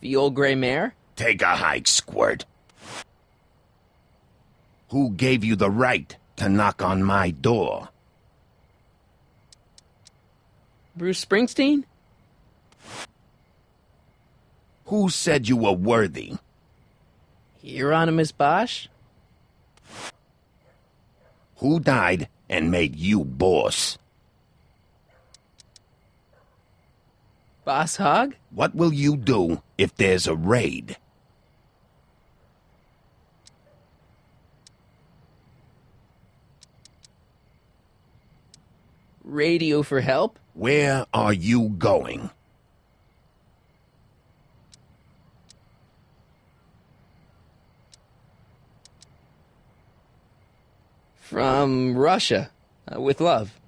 The old gray mare? Take a hike, Squirt. Who gave you the right to knock on my door? Bruce Springsteen? Who said you were worthy? Hieronymus Bosch? Who died and made you boss? Boss Hogg? What will you do if there's a raid? Radio for help? Where are you going? From Russia. With love.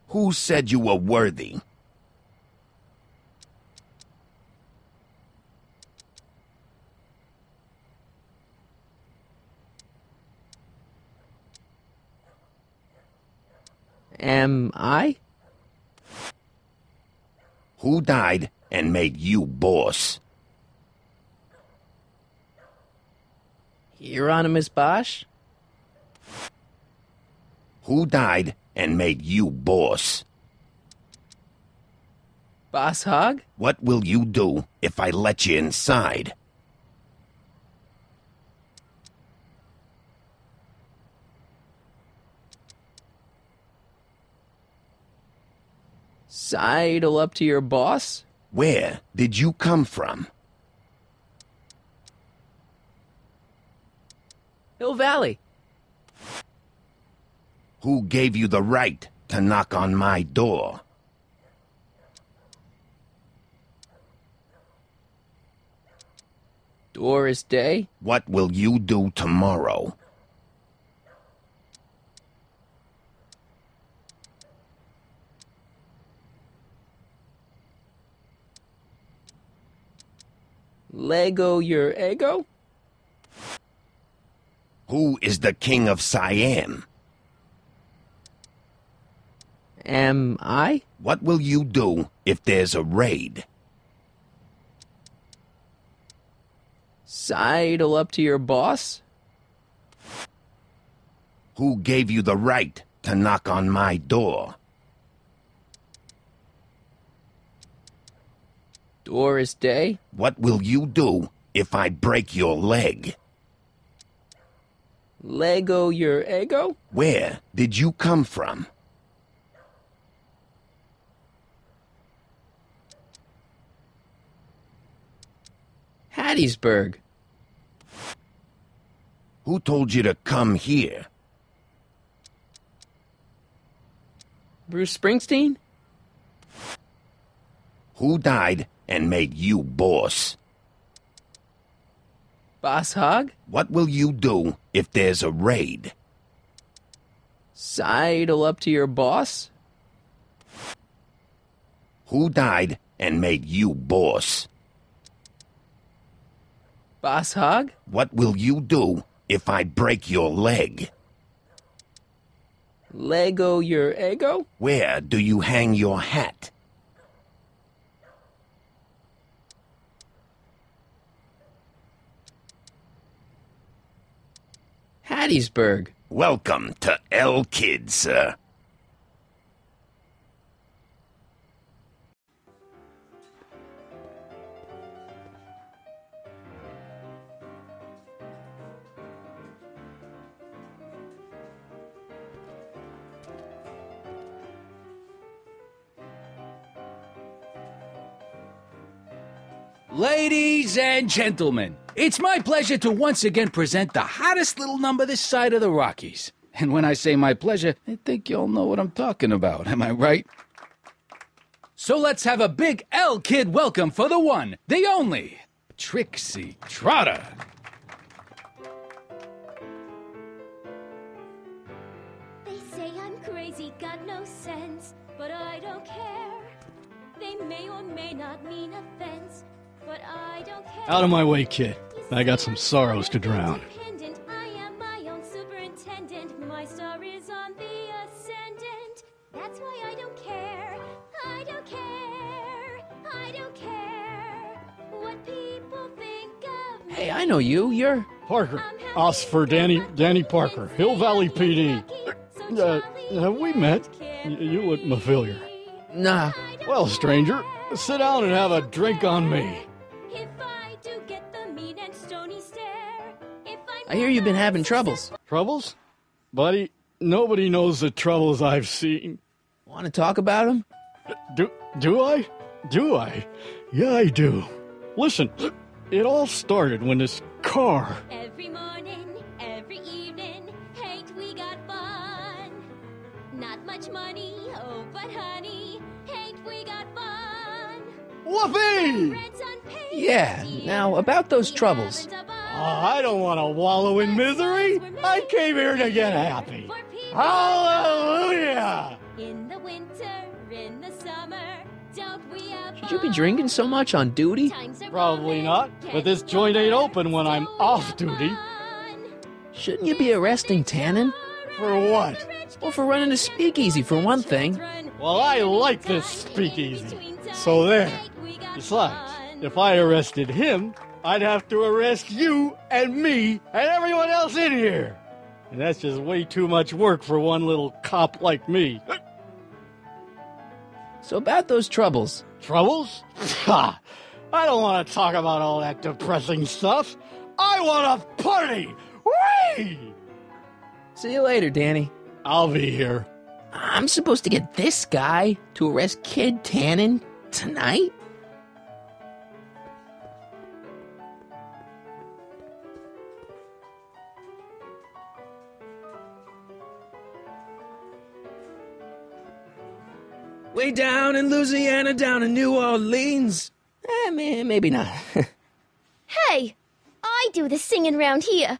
Who said you were worthy? Am I? Who died and made you boss? Hieronymus Bosch? Who died and made you boss? Boss Hogg? What will you do if I let you inside? Sidle up to your boss? Where did you come from? Hill Valley. Who gave you the right to knock on my door? Doris Day? What will you do tomorrow? Lego your ego? Who is the king of Siam? Am I? What will you do if there's a raid? Sidle up to your boss? Who gave you the right to knock on my door? Doris Day? What will you do if I break your leg? Lego your ego? Where did you come from? Hattiesburg. Who told you to come here? Bruce Springsteen? Who died and made you boss? Boss Hogg? What will you do if there's a raid? Sidle up to your boss? Who died and made you boss? Boss Hogg? What will you do if I break your leg? Lego your ego? Where do you hang your hat? Hattiesburg. Welcome to L Kid, sir. Ladies and gentlemen, it's my pleasure to once again present the hottest little number this side of the Rockies. And when I say my pleasure, I think you'll know what I'm talking about, am I right? So let's have a big L Kid welcome for the one, the only, Trixie Trotter. They say I'm crazy, got no sense, but I don't care. They may or may not mean offense, but I don't care. Out of my way, kid. I got some sorrows to drown. I am my own superintendent. My star is on the ascendant. That's why I don't care. I don't care. I don't care what people think of me. Hey, I know you. You're... Parker. Oscar Danny Parker. Hill Valley PD. Have we met? You look familiar. Nah. Well, stranger, sit down and have a drink on me. I hear you've been having troubles. Troubles? Buddy, nobody knows the troubles I've seen. Want to talk about them? Do I? Do I? Yeah, I do. Listen, it all started when this car... Every morning, every evening, ain't we got fun? Not much money, oh, but honey, ain't we got fun? Whoopee! Yeah, now about those troubles. I don't want to wallow in misery. I came here to get happy. Hallelujah! In the winter, in the summer, don't we have Should you be drinking so much on duty? Probably not, but this joint ain't open when I'm off duty. Shouldn't you be arresting Tannen? For what? Well, for running a speakeasy, for one thing. Well, I like this speakeasy. So there. Besides, if I arrested him, I'd have to arrest you and me and everyone else in here. And that's just way too much work for one little cop like me. So about those troubles. Troubles? Ha! I don't want to talk about all that depressing stuff. I want to party! Whee! See you later, Danny. I'll be here. I'm supposed to get this guy to arrest Kid Tannen tonight? Way down in Louisiana, down in New Orleans. Maybe not. Hey, do the singing round here.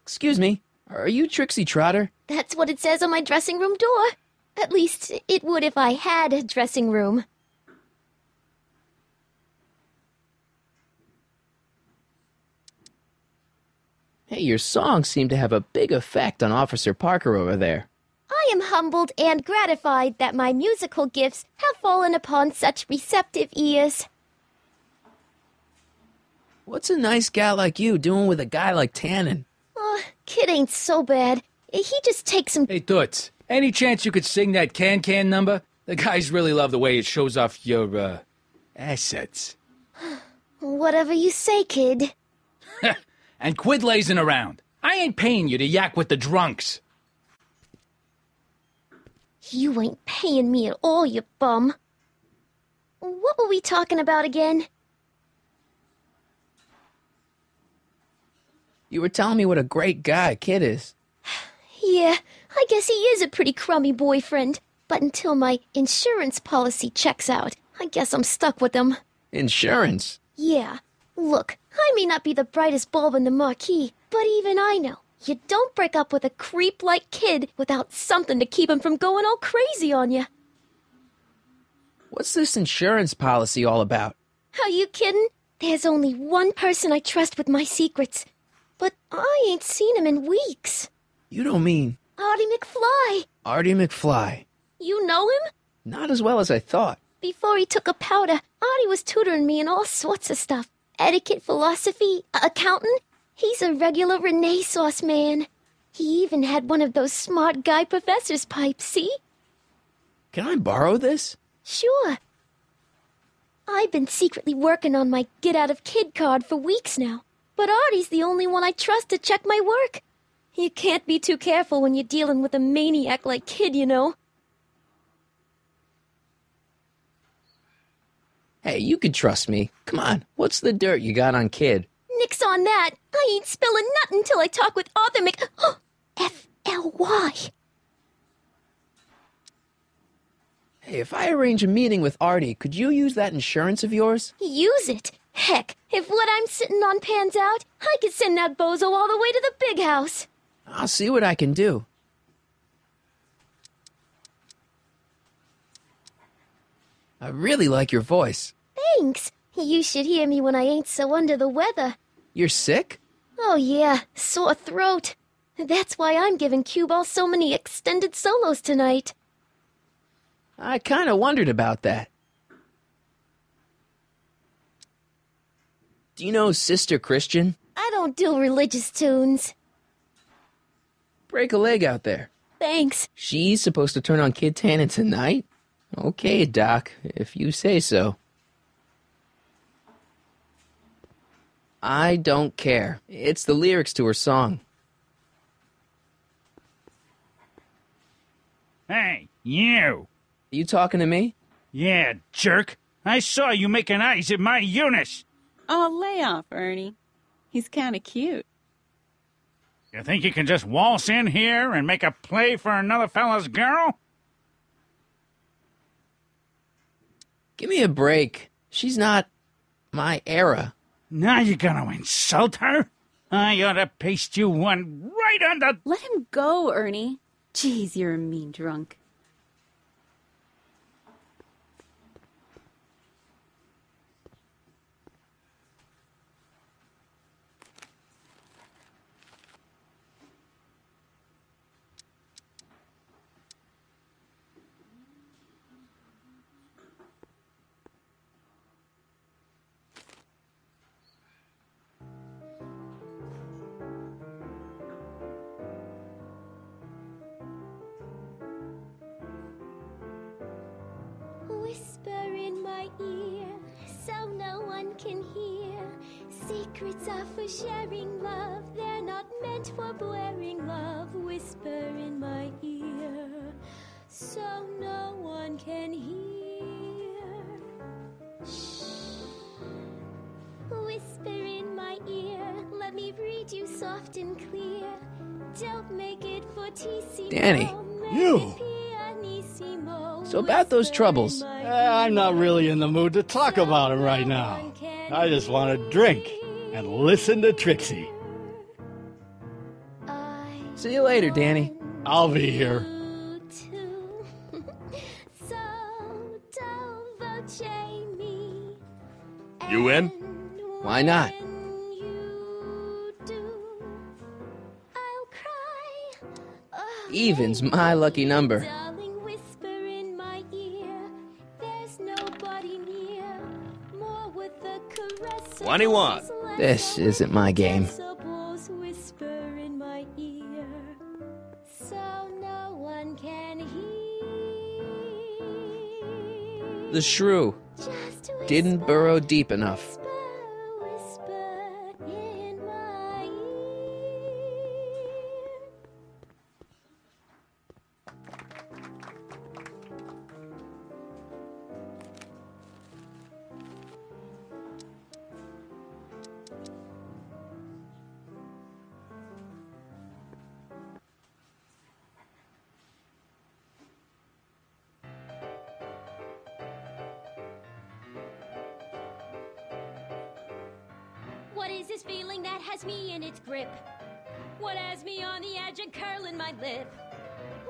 Excuse me, are you Trixie Trotter? That's what it says on my dressing room door. At least, it would if I had a dressing room. Hey, your songs seem to have a big effect on Officer Parker over there. I am humbled and gratified that my musical gifts have fallen upon such receptive ears. What's a nice gal like you doing with a guy like Tannen? Kid ain't so bad. He just takes some... Hey, Toots, any chance you could sing that can number? The guys really love the way it shows off your, assets. Whatever you say, kid. And quit lazing around. I ain't paying you to yak with the drunks. You ain't paying me at all, you bum. What were we talking about again? You were telling me what a great guy Kid is. Yeah, I guess he is a pretty crummy boyfriend. But until my insurance policy checks out, I guess I'm stuck with him. Insurance? Yeah. Look, I may not be the brightest bulb in the marquee, but even I know you don't break up with a creep like Kid without something to keep him from going all crazy on you. What's this insurance policy all about? Are you kidding? There's only one person I trust with my secrets. But I ain't seen him in weeks. You don't mean... Artie McFly. Artie McFly. You know him? Not as well as I thought. Before he took a powder, Artie was tutoring me in all sorts of stuff. Etiquette, philosophy, accounting. He's a regular Renaissance man. He even had one of those smart guy professor's pipes, see? Can I borrow this? Sure. I've been secretly working on my get-out-of-kid card for weeks now. But Artie's the only one I trust to check my work. You can't be too careful when you're dealing with a maniac like Kid, you know. Hey, you can trust me. Come on, what's the dirt you got on Kid? Nix on that. I ain't spilling nothing till I talk with Arthur F.L.Y. Hey, if I arrange a meeting with Artie, could you use that insurance of yours? Use it? Heck, if what I'm sitting on pans out, I could send that bozo all the way to the big house. I'll see what I can do. I really like your voice. Thanks. You should hear me when I ain't so under the weather. You're sick? Oh yeah, sore throat. That's why I'm giving Cue Ball so many extended solos tonight. I kinda wondered about that. Do you know Sister Christian? I don't do religious tunes. Break a leg out there. Thanks. She's supposed to turn on Kid Tannen tonight? Okay, Doc, if you say so. I don't care. It's the lyrics to her song. Hey, you! You talking to me? Yeah, jerk. I saw you making eyes at my Eunice. Oh, lay off, Ernie. He's kind of cute. You think you can just waltz in here and make a play for another fella's girl? Give me a break. She's not my era. Now you're gonna insult her? I ought to paste you one right on the... Let him go, Ernie. Jeez, you're a mean drunk. Whisper in my ear, so no one can hear. Secrets are for sharing love, they're not meant for blaring love. Whisper in my ear, so no one can hear. Shh. Whisper in my ear, let me read you soft and clear. Don't make it fortissimo. Danny. You! Pianissimo. So about those troubles. I'm not really in the mood to talk about them right now. I just want to drink and listen to Trixie. See you later, Danny. I'll be here. You in? Why not? Even's my lucky number. 21. This isn't my game. The shrew didn't burrow deep enough. What is this feeling that has me in its grip? What has me on the edge and curling my lip?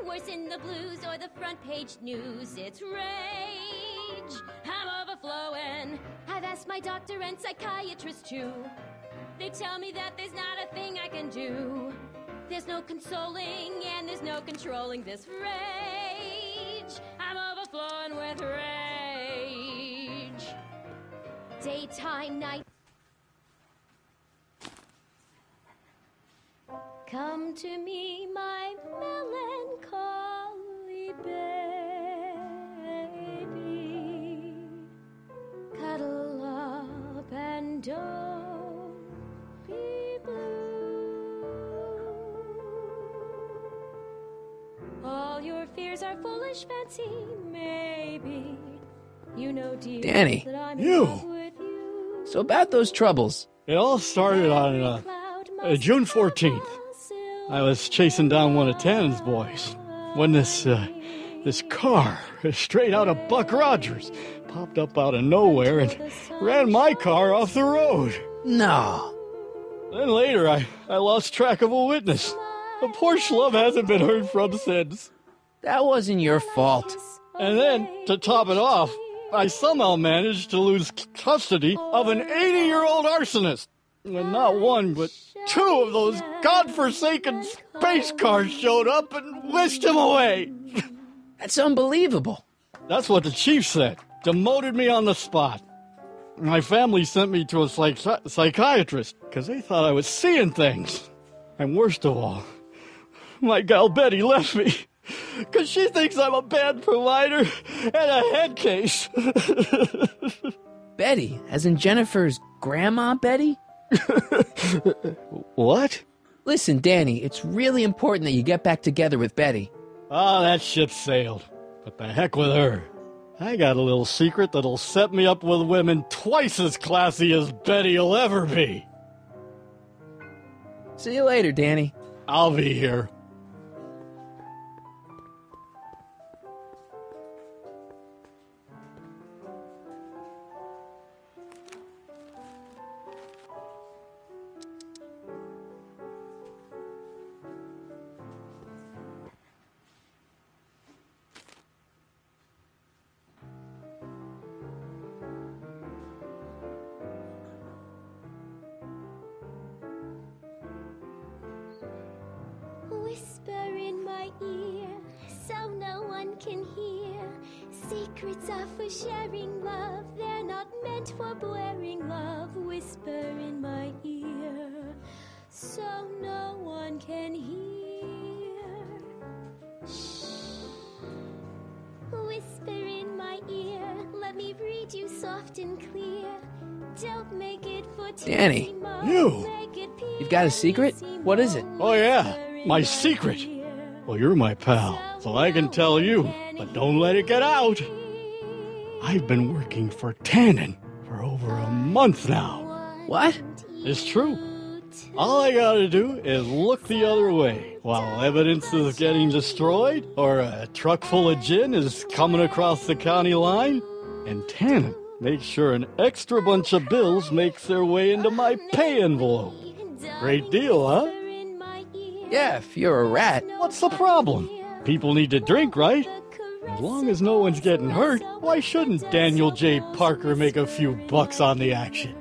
Worse than the blues or the front page news, it's rage. I'm overflowing. I've asked my doctor and psychiatrist too. They tell me that there's not a thing I can do. There's no consoling and there's no controlling this rage. I'm overflowing with rage. Daytime, night. Come to me, my melancholy baby. Cuddle up and don't be blue. All your fears are foolish fancy, maybe. You know, dear, Danny. that I'm in love with you. So about those troubles. It all started on June 14th. I was chasing down one of Tannen's boys when this car, straight out of Buck Rogers, popped up out of nowhere and ran my car off the road. No. Then later, I lost track of a witness. The poor schlub hasn't been heard from since. That wasn't your fault. And then, to top it off, I somehow managed to lose custody of an 80-year-old arsonist. And not one, but two of those godforsaken space cars showed up and whisked him away. That's unbelievable. That's what the chief said. Demoted me on the spot. My family sent me to a psychiatrist because they thought I was seeing things. And worst of all, my gal Betty left me because she thinks I'm a bad provider and a head case. Betty, as in Jennifer's grandma Betty? What? Listen, Danny, it's really important that you get back together with Betty. Oh, that ship sailed. But the heck with her. I got a little secret that'll set me up with women twice as classy as Betty'll ever be. See you later, Danny. I'll be here. Whisper in my ear, so no one can hear. Secrets are for sharing love, they're not meant for blaring love. Whisper in my ear, so no one can hear. Shh. Whisper in my ear, let me read you soft and clear. Don't make it for Danny, you've got a secret? What is it? Oh, yeah. My secret. Well, you're my pal, so I can tell you, but don't let it get out. I've been working for Tannen for over a month now. What? It's true. All I gotta do is look the other way while evidence is getting destroyed or a truck full of gin is coming across the county line, and Tannen makes sure an extra bunch of bills makes their way into my pay envelope. Great deal, huh? Yeah, if you're a rat. What's the problem? People need to drink, right? As long as no one's getting hurt, why shouldn't Daniel J. Parker make a few bucks on the action?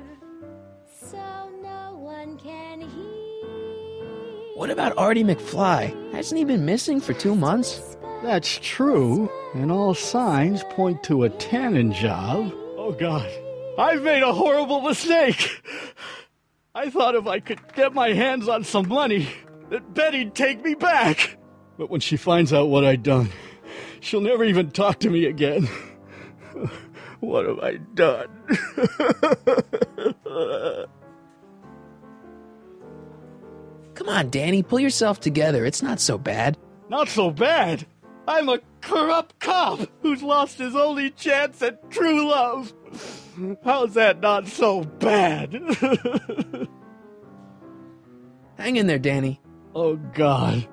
What about Artie McFly? Hasn't he been missing for 2 months? That's true, and all signs point to a Tannen job. Oh, God. I've made a horrible mistake. I thought if I could get my hands on some money, that Betty'd take me back. But when she finds out what I'd done, she'll never even talk to me again. What have I done? Come on, Danny, pull yourself together. It's not so bad. Not so bad? I'm a corrupt cop who's lost his only chance at true love. How's that not so bad? Hang in there, Danny. Oh, God.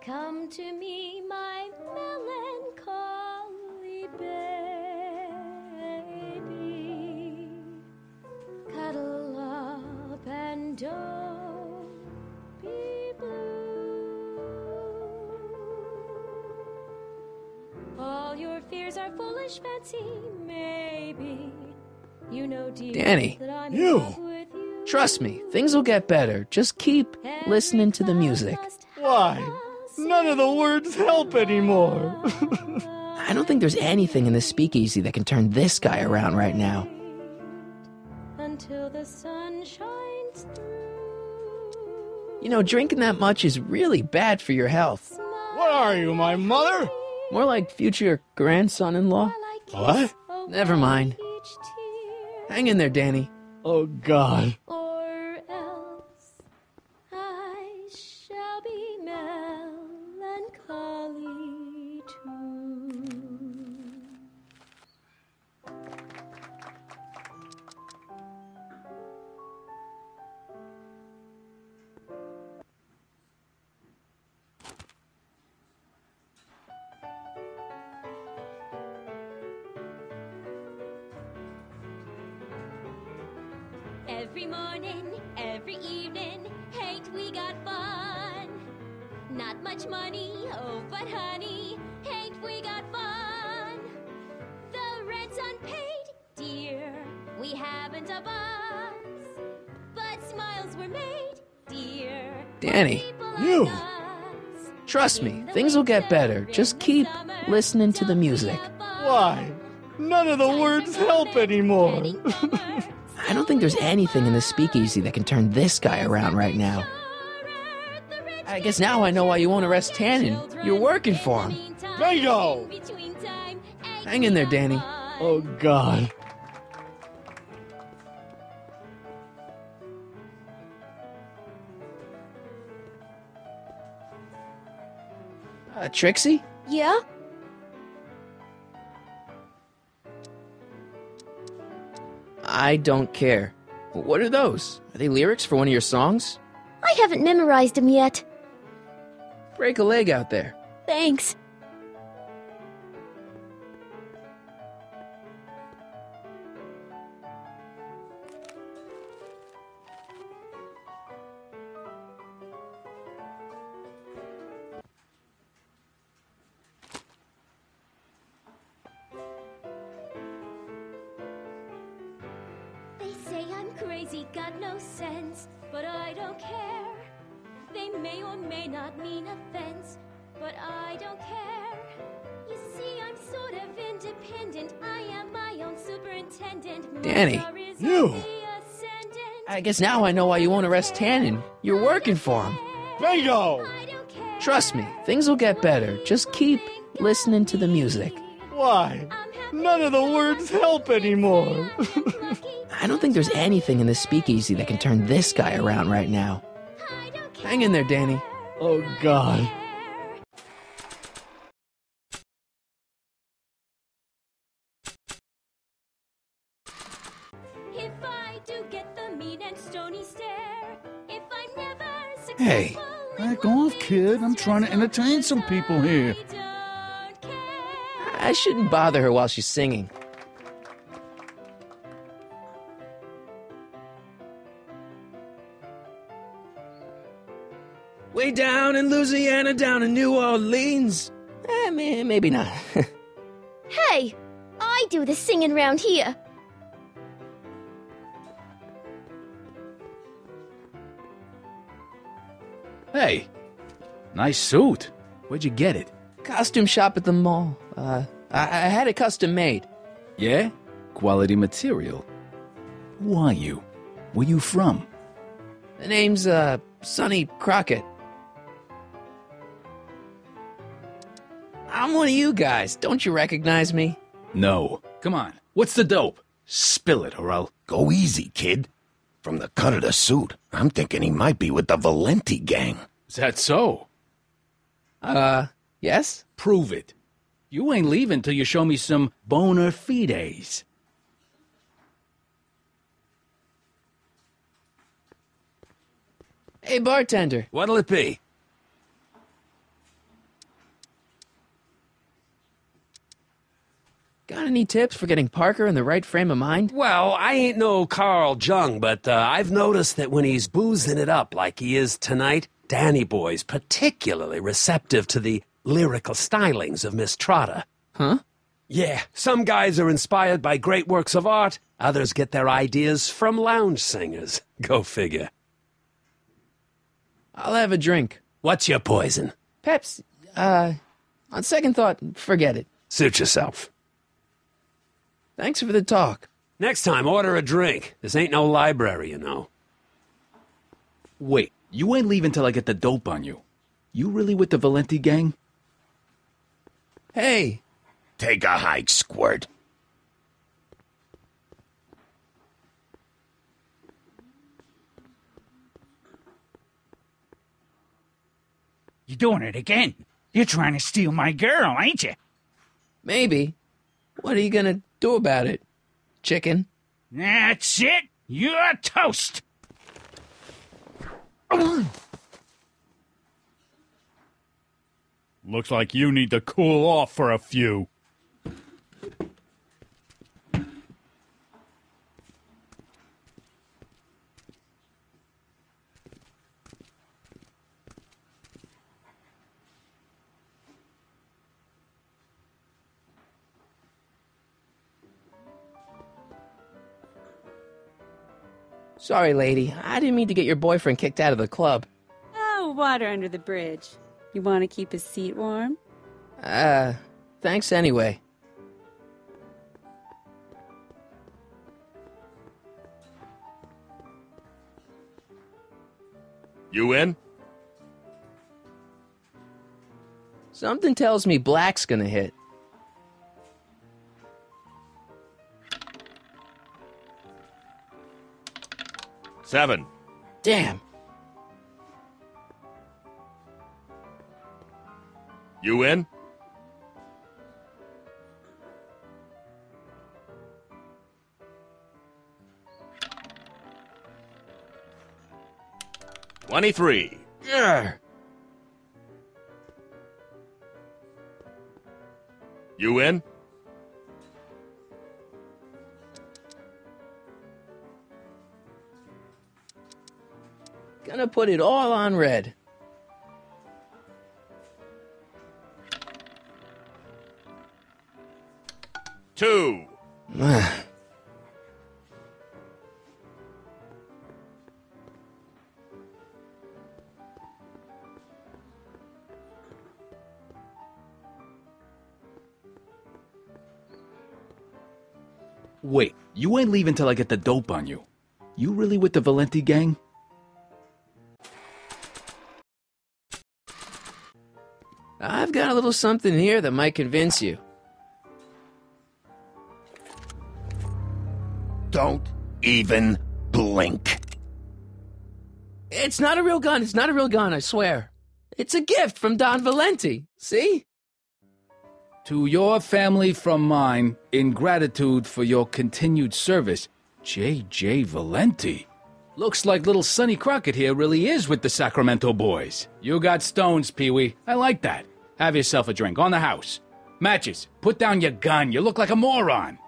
Come to me, my melancholy baby. Cuddle up and don't be blue. All your fears are foolish fancy, maybe. You know, dear, Danny. that I'm You. in love with you. Trust me, things will get better. Just keep listening to the music. Why? None of the words help anymore. I don't think there's anything in this speakeasy that can turn this guy around right now. Until the sun shines through. You know, drinking that much is really bad for your health. What are you, my mother? More like future grandson-in-law. What? Never mind. Hang in there, Danny. Oh, God. Or else I shall be melancholy too. Every morning, every evening, ain't we got fun? Not much money, oh, but honey, ain't we got fun? The rent's unpaid, dear, we haven't a buzz, but smiles were made, dear. Danny. You. Trust me, things will get better. Just keep listening to the music. Why? None of the words help anymore. I don't think there's anything in this speakeasy that can turn this guy around right now. I guess now I know why you won't arrest Tannen. You're working for him. Bingo! Hang in there, Danny. Oh, God. Trixie? Yeah? I don't care. What are those? Are they lyrics for one of your songs? I haven't memorized them yet. Break a leg out there. Thanks. They say I'm crazy, got no sense, but I don't care. They may or may not mean offense, but I don't care. You see, I'm sort of independent. I am my own superintendent. Danny. You. I guess now I know why you won't arrest Tannen. You're working for him. Bingo! Trust me, things will get better. Just keep listening to the music. Why? None of the words help anymore. I don't think there's anything in this speakeasy that can turn this guy around right now. Hang in there, Danny. Oh, God. If I do get the mean and stony stare, if I'm never Hey, back off, kid. I'm trying to entertain some people here. I shouldn't bother her while she's singing. Way down in Louisiana, down in New Orleans. Maybe not. Hey, I do the singing round here. Hey, nice suit. Where'd you get it? Costume shop at the mall. I had it custom made. Yeah? Quality material. Who are you? Where you from? The name's, Sonny Crockett. I'm one of you guys. Don't you recognize me? No. Come on. What's the dope? Spill it, or I'll... Go easy, kid. From the cut of the suit, I'm thinking he might be with the Valenti gang. Is that so? Yes? Prove it. You ain't leaving till you show me some bona fides. Hey, bartender. What'll it be? Got any tips for getting Parker in the right frame of mind? Well, I ain't no Carl Jung, but I've noticed that when he's boozing it up like he is tonight, Danny Boy's particularly receptive to the lyrical stylings of Miss Trotta. Huh? Yeah, some guys are inspired by great works of art, others get their ideas from lounge singers. Go figure. I'll have a drink. What's your poison? Pepsi. On second thought, forget it. Suit yourself. Thanks for the talk. Next time, order a drink. This ain't no library, you know. Wait, you ain't leaving till I get the dope on you. You really with the Valenti gang? Hey! Take a hike, Squirt. You doing it again? You're trying to steal my girl, ain't you? Maybe. What are you gonna do about it, chicken? That's it. You're toast. Looks like you need to cool off for a few. Sorry, lady. I didn't mean to get your boyfriend kicked out of the club. Oh, water under the bridge. You want to keep his seat warm? Thanks anyway. You in? Something tells me Black's gonna hit. Seven. Damn. You in? $23. Yeah. You in? Gonna put it all on red. $2. Wait, you ain't leaving till I get the dope on you. You really with the Valenti gang? I've got a little something here that might convince you. Don't even blink. It's not a real gun. It's not a real gun, I swear. It's a gift from Don Valenti. See? To your family from mine, in gratitude for your continued service, J.J. Valenti. Looks like little Sonny Crockett here really is with the Sacramento boys. You got stones, Pee-wee. I like that. Have yourself a drink on the house. Matches, put down your gun. You look like a moron.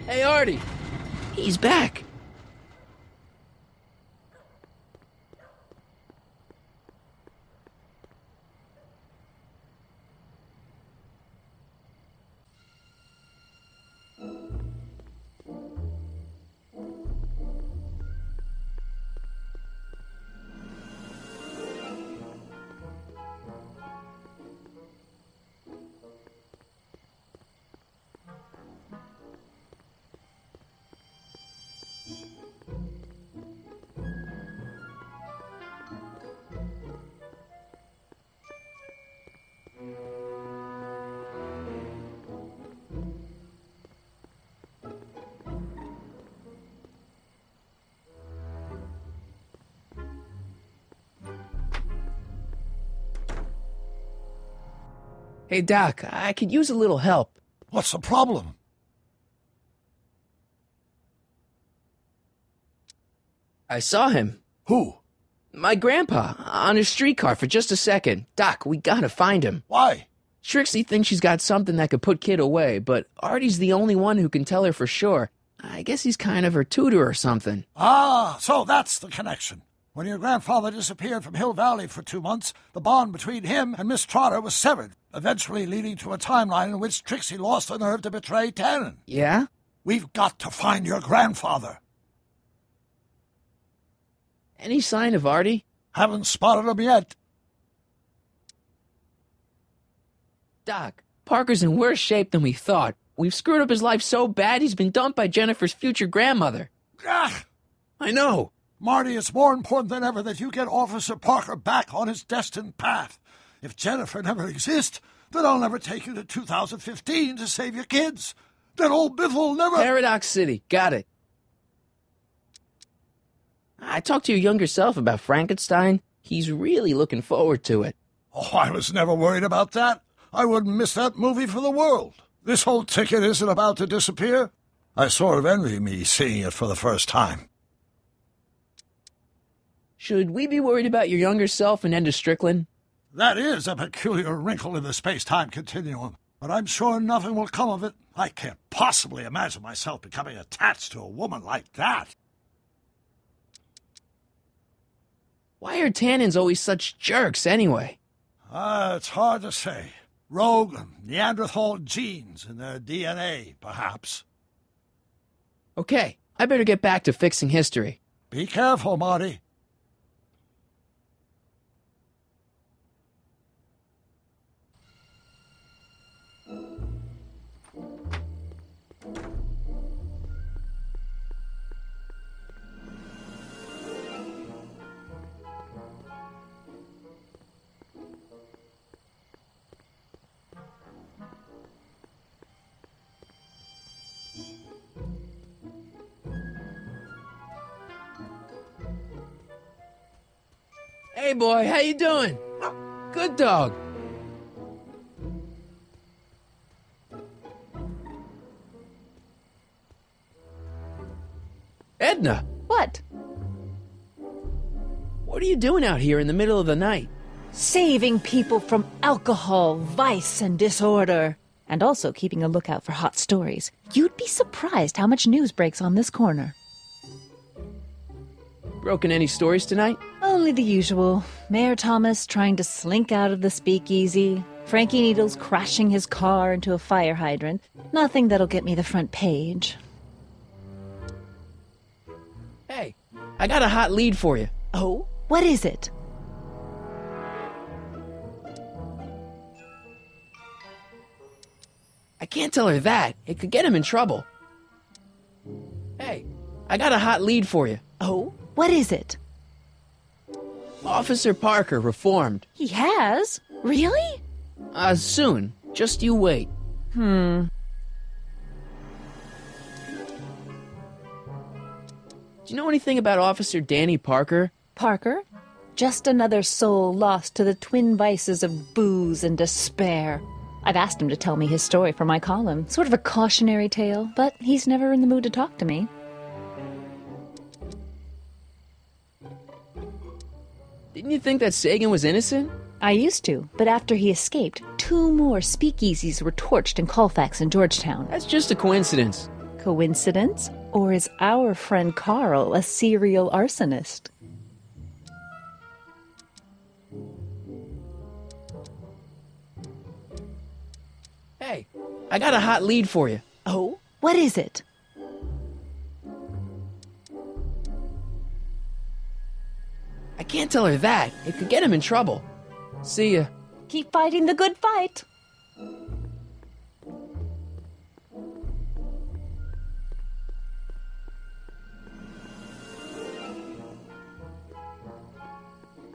Hey, Artie. He's back. Hey, Doc, I could use a little help. What's the problem? I saw him. Who? My grandpa, on his streetcar for just a second. Doc, we gotta find him. Why? Trixie thinks she's got something that could put Kid away, but Artie's the only one who can tell her for sure. I guess he's kind of her tutor or something. Ah, so that's the connection. When your grandfather disappeared from Hill Valley for 2 months, the bond between him and Miss Trotter was severed, eventually leading to a timeline in which Trixie lost the nerve to betray Tannen. Yeah? We've got to find your grandfather. Any sign of Artie? Haven't spotted him yet. Doc, Parker's in worse shape than we thought. We've screwed up his life so bad he's been dumped by Jennifer's future grandmother. Ah! I know. Marty, it's more important than ever that you get Officer Parker back on his destined path. If Jennifer never exists, then I'll never take you to 2015 to save your kids. Then old Biff will never... Paradox City, got it. I talked to your younger self about Frankenstein. He's really looking forward to it. Oh, I was never worried about that. I wouldn't miss that movie for the world. This whole ticket isn't about to disappear. I sort of envy me seeing it for the first time. Should we be worried about your younger self and Enda Strickland? That is a peculiar wrinkle in the space-time continuum, but I'm sure nothing will come of it. I can't possibly imagine myself becoming attached to a woman like that. Why are Tannens always such jerks, anyway? It's hard to say. Rogue Neanderthal genes in their DNA, perhaps. Okay, I better get back to fixing history. Be careful, Marty. Hey, boy, how you doing? Good dog. Edna! What? What are you doing out here in the middle of the night? Saving people from alcohol, vice, and disorder. And also keeping a lookout for hot stories. You'd be surprised how much news breaks on this corner. Broken any stories tonight? Only the usual. Mayor Thomas trying to slink out of the speakeasy. Frankie Needles crashing his car into a fire hydrant. Nothing that'll get me the front page. Hey, I got a hot lead for you. Oh? What is it? I can't tell her that. It could get him in trouble. Hey, I got a hot lead for you. Oh? What is it? Officer Parker reformed. He has? Really? Soon. Just you wait. Hmm. Do you know anything about Officer Danny Parker? Parker? Just another soul lost to the twin vices of booze and despair. I've asked him to tell me his story for my column. Sort of a cautionary tale, but he's never in the mood to talk to me. Didn't you think that Sagan was innocent? I used to, but after he escaped, 2 more speakeasies were torched in Colfax and Georgetown. That's just a coincidence. Coincidence? Or is our friend Carl a serial arsonist? Hey, I got a hot lead for you. Oh? What is it? I can't tell her that. It could get him in trouble. See ya. Keep fighting the good fight.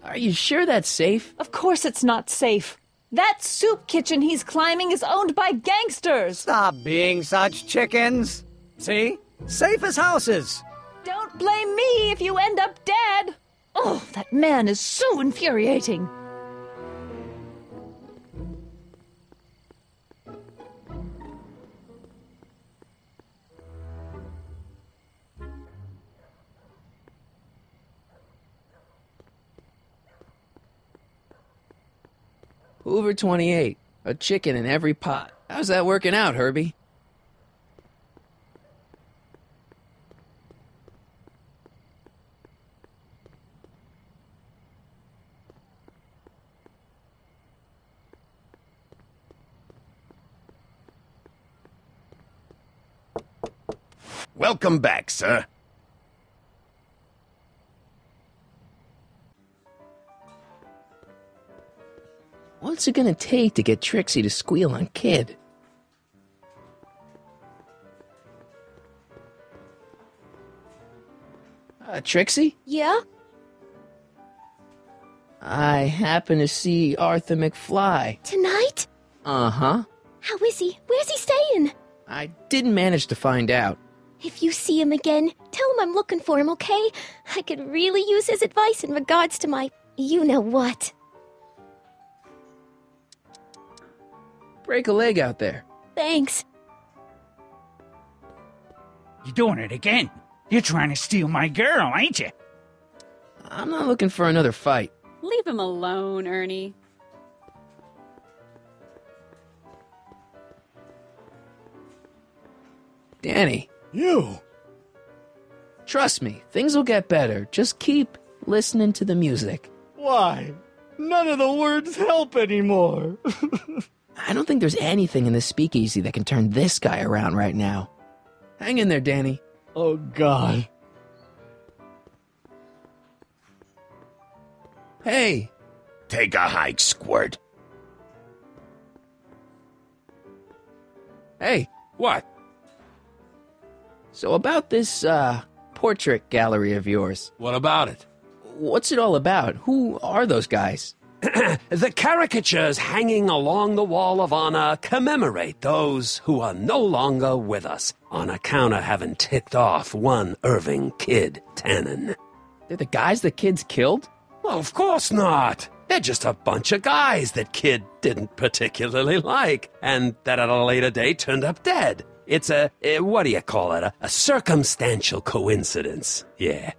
Are you sure that's safe? Of course it's not safe. That soup kitchen he's climbing is owned by gangsters. Stop being such chickens. See? Safe as houses. Don't blame me if you end up dead. Oh, that man is so infuriating. Hoover 28. A chicken in every pot. How's that working out, Herbie? Welcome back, sir. What's it gonna take to get Trixie to squeal on Kid? Trixie? Yeah? I happen to see Arthur McFly. Tonight? Uh-huh. How is he? Where's he staying? I didn't manage to find out. If you see him again, tell him I'm looking for him, okay? I could really use his advice in regards to my you-know-what. Break a leg out there. Thanks. You're doing it again. You're trying to steal my girl, ain't you? I'm not looking for another fight. Leave him alone, Ernie. Danny. You! Trust me, things will get better. Just keep listening to the music. Why? None of the words help anymore. I don't think there's anything in this speakeasy that can turn this guy around right now. Hang in there, Danny. Oh, God. Hey! Take a hike, Squirt. Hey! What? So about this, portrait gallery of yours. What about it? What's it all about? Who are those guys? The caricatures hanging along the wall of honor commemorate those who are no longer with us on account of having ticked off one Irving Kid Tannen. They're the guys the kids killed? Well, of course not. They're just a bunch of guys that Kid didn't particularly like, and that at a later date turned up dead. It's what do you call it? A circumstantial coincidence. Yeah.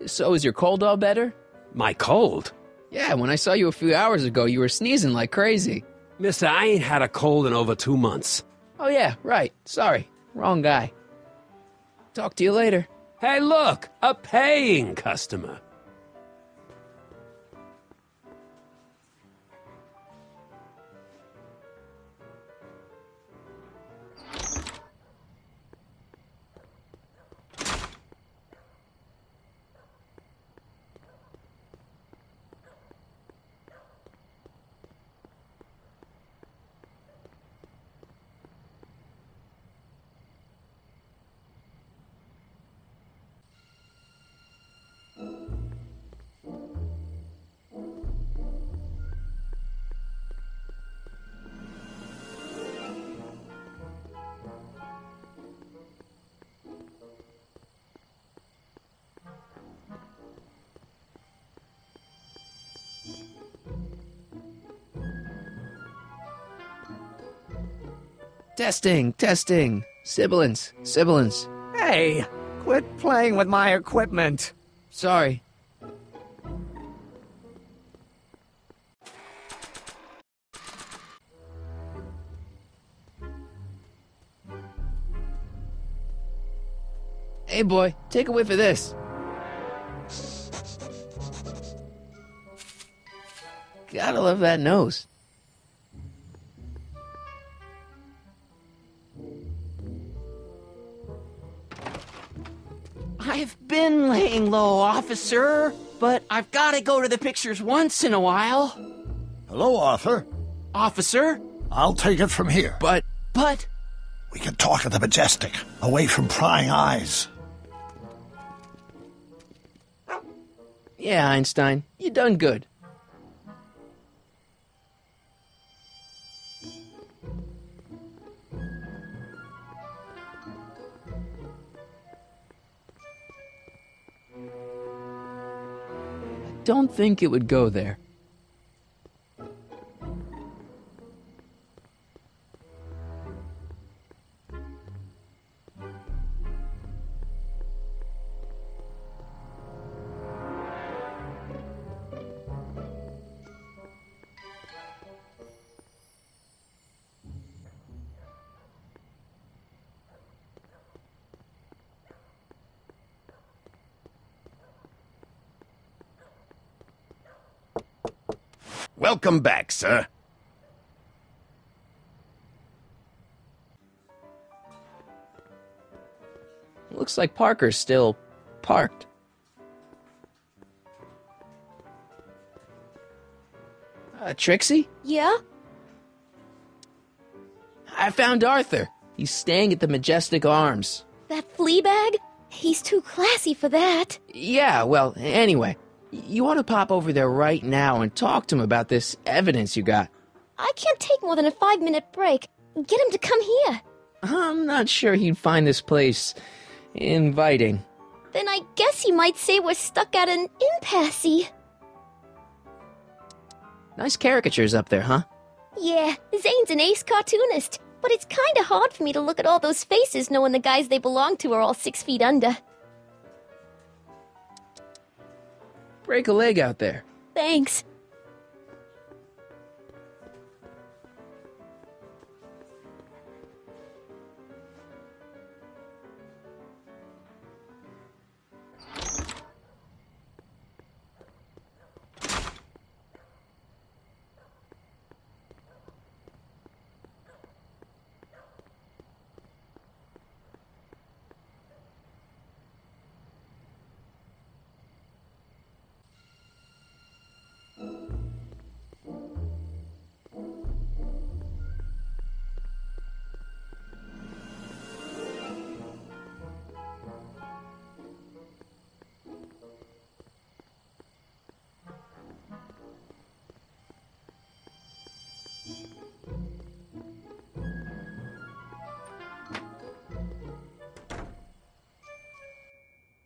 So is your cold all better? My cold? Yeah, when I saw you a few hours ago, you were sneezing like crazy. Mister, I ain't had a cold in over 2 months. Oh yeah, right. Sorry. Wrong guy. Talk to you later. Hey, look! A paying customer. Testing, testing. Sibilance, sibilance. Hey, quit playing with my equipment. Sorry. Hey boy, take a whiff of this. Gotta love that nose. I've been laying low, officer, but I've got to go to the pictures once in a while. Hello, Arthur. Officer? I'll take it from here. But... We can talk at the Majestic, away from prying eyes. Yeah, Einstein, you done good. I don't think it would go there. Welcome back, sir. Looks like Parker's still parked. Trixie? Yeah? I found Arthur. He's staying at the Majestic Arms. That flea bag? He's too classy for that. Yeah, well, anyway. You want to pop over there right now and talk to him about this evidence you got. I can't take more than a 5-minute break. Get him to come here. I'm not sure he'd find this place inviting. Then I guess he might say we're stuck at an impasse. Nice caricatures up there, huh? Yeah, Zane's an ace cartoonist, but it's kinda hard for me to look at all those faces knowing the guys they belong to are all 6 feet under. Break a leg out there. Thanks.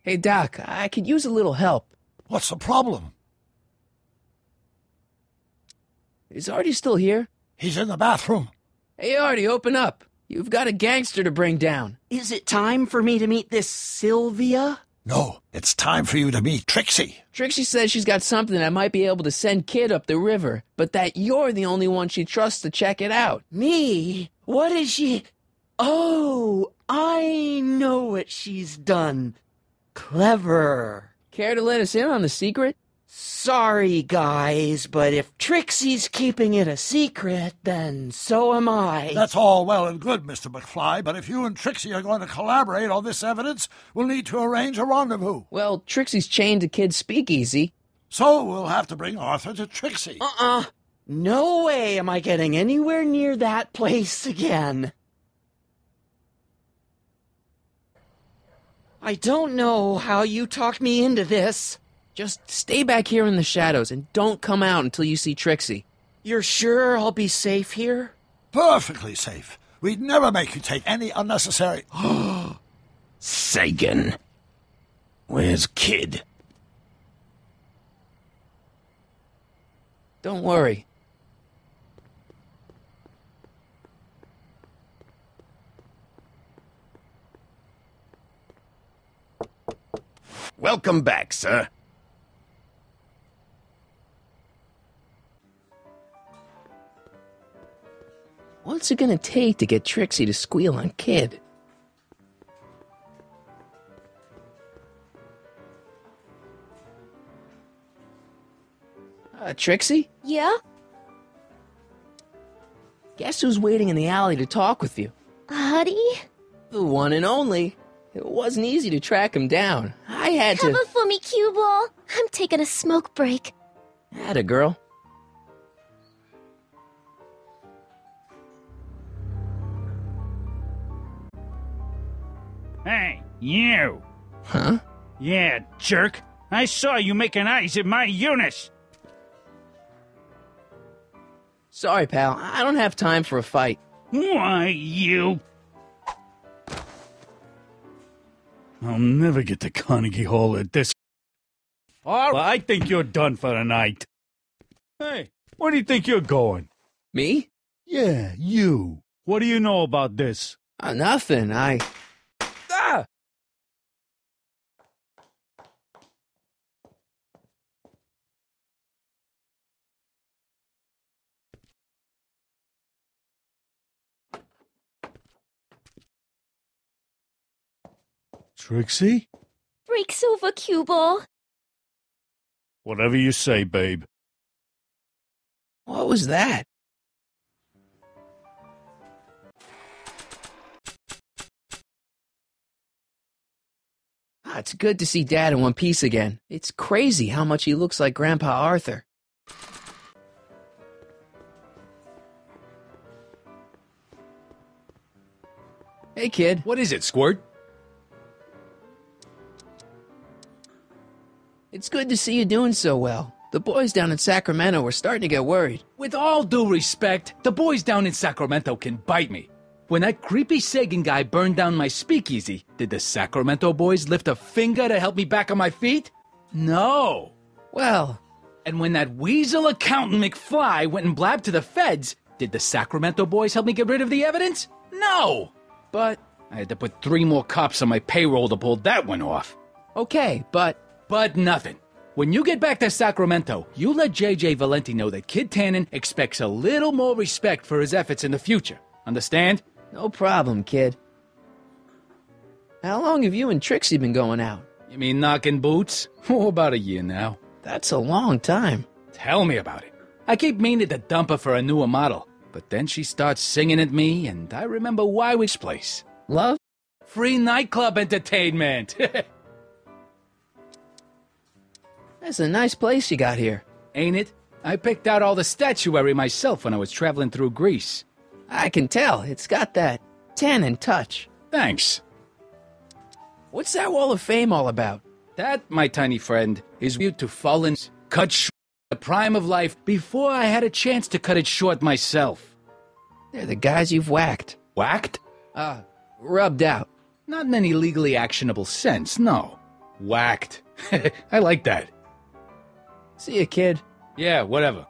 Hey, Doc, I could use a little help. What's the problem? Is Artie still here? He's in the bathroom. Hey, Artie, open up. You've got a gangster to bring down. Is it time for me to meet this Sylvia? No, it's time for you to meet Trixie. Trixie says she's got something that might be able to send Kid up the river, but that you're the only one she trusts to check it out. Me? What is she... Oh, I know what she's done. Clever. Care to let us in on the secret? Sorry, guys, but if Trixie's keeping it a secret, then so am I. That's all well and good, Mr. McFly, but if you and Trixie are going to collaborate on this evidence, we'll need to arrange a rendezvous. Well, Trixie's chained to Kid's speakeasy. So we'll have to bring Arthur to Trixie. No way am I getting anywhere near that place again. I don't know how you talked me into this. Just stay back here in the shadows and don't come out until you see Trixie. You're sure I'll be safe here? Perfectly safe. We'd never make you take any unnecessary... Sagan. Where's Kid? Don't worry. Welcome back, sir. What's it gonna take to get Trixie to squeal on Kid? Trixie? Yeah? Guess who's waiting in the alley to talk with you? Audie? The one and only. It wasn't easy to track him down. I had to... Cover for me, cue ball. I'm taking a smoke break. Atta girl. Hey, you! Huh? Yeah, jerk. I saw you making eyes at my Eunice! Sorry, pal. I don't have time for a fight. Why, you... I'll never get to Carnegie Hall at this. Well, I think you're done for the night. Hey, where do you think you're going? Me? Yeah, you. What do you know about this? Nothing. Ah! Trixie? Break's over, cue ball. Whatever you say, babe. What was that? It's good to see Dad in one piece again. It's crazy how much he looks like Grandpa Arthur. Hey, kid. What is it, Squirt? It's good to see you doing so well. The boys down in Sacramento were starting to get worried. With all due respect, the boys down in Sacramento can bite me. When that creepy Sagan guy burned down my speakeasy, did the Sacramento boys lift a finger to help me back on my feet? No. Well, and when that weasel accountant McFly went and blabbed to the feds, did the Sacramento boys help me get rid of the evidence? No. But I had to put 3 more cops on my payroll to pull that one off. Okay, but nothing. When you get back to Sacramento, you let J.J. Valenti know that Kid Tannen expects a little more respect for his efforts in the future. Understand? No problem, kid. How long have you and Trixie been going out? You mean knocking boots? Oh, about a year now. That's a long time. Tell me about it. I keep meaning to dump her for a newer model, but then she starts singing at me, and I remember why we place. Love? Free nightclub entertainment. That's a nice place you got here. Ain't it? I picked out all the statuary myself when I was traveling through Greece. I can tell. It's got that Tannen touch. Thanks. What's that Wall of Fame all about? That, my tiny friend, is due to Fallen's cut short the prime of life before I had a chance to cut it short myself. They're the guys you've whacked. Whacked? Rubbed out. Not in any legally actionable sense, no. Whacked. I like that. See ya, kid. Yeah, whatever.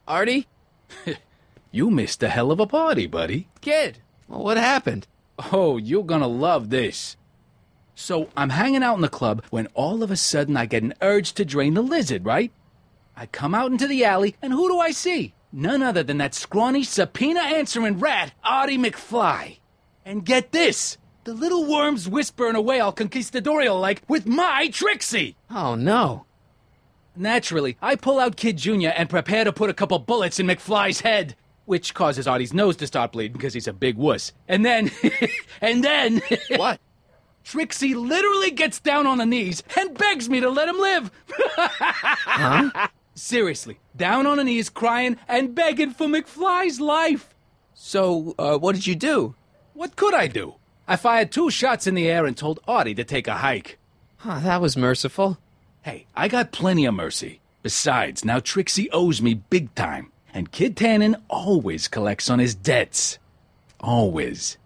Artie? You missed a hell of a party, buddy. Kid, well, what happened? Oh, you're gonna love this. So, I'm hanging out in the club when all of a sudden I get an urge to drain the lizard, right? I come out into the alley, and who do I see? None other than that scrawny, subpoena-answering rat, Artie McFly. And get this! The little worm's whispering away all conquistadorial like, with my Trixie! Oh, no. Naturally, I pull out Kid Jr. and prepare to put a couple bullets in McFly's head, which causes Artie's nose to start bleeding because he's a big wuss. And then... What? Trixie literally gets down on her knees and begs me to let him live. Huh? Seriously, down on her knees crying and begging for McFly's life. So, what did you do? What could I do? I fired 2 shots in the air and told Artie to take a hike. Huh, that was merciful. Hey, I got plenty of mercy. Besides, now Trixie owes me big time. And Kid Tannen always collects on his debts. Always.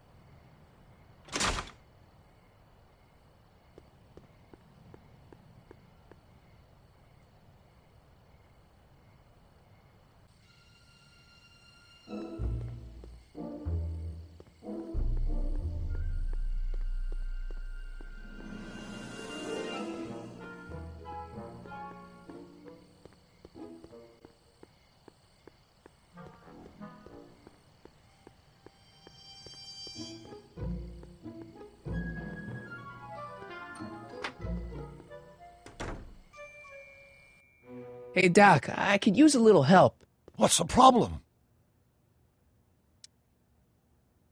Hey, Doc, I could use a little help. What's the problem?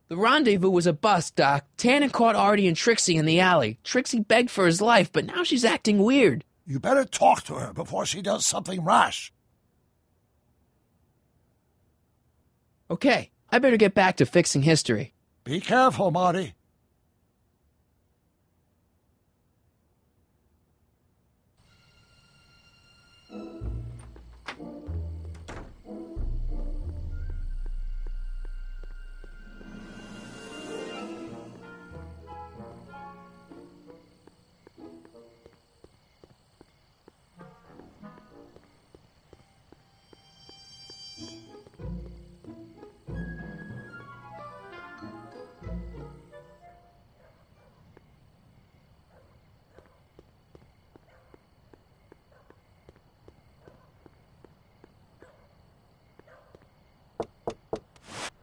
The rendezvous was a bust, Doc. Tannen caught Artie and Trixie in the alley. Trixie begged for his life, but now she's acting weird. You better talk to her before she does something rash. Okay, I better get back to fixing history. Be careful, Marty.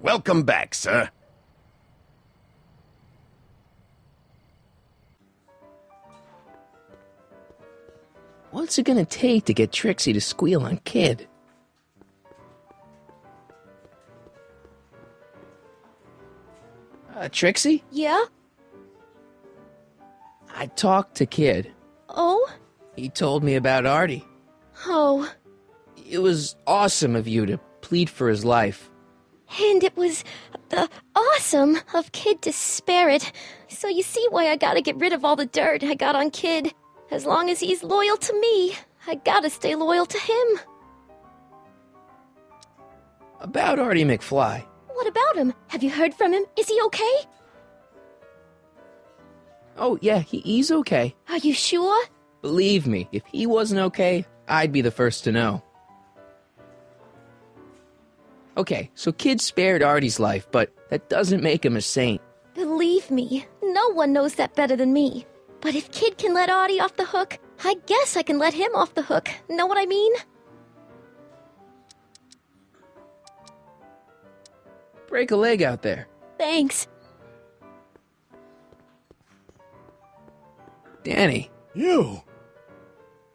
Welcome back, sir. What's it gonna take to get Trixie to squeal on Kid? Trixie? Yeah? I talked to Kid. Oh? He told me about Artie. Oh. It was awesome of you to plead for his life. And it was awesome of Kid to spare it. So you see why I gotta get rid of all the dirt I got on Kid. As long as he's loyal to me, I gotta stay loyal to him. About Artie McFly. What about him? Have you heard from him? Is he okay? Oh, yeah, he's okay. Are you sure? Believe me, if he wasn't okay, I'd be the first to know. Okay, so Kid spared Artie's life, but that doesn't make him a saint. Believe me, no one knows that better than me. But if Kid can let Artie off the hook, I guess I can let him off the hook. Know what I mean? Break a leg out there. Thanks. Danny. You!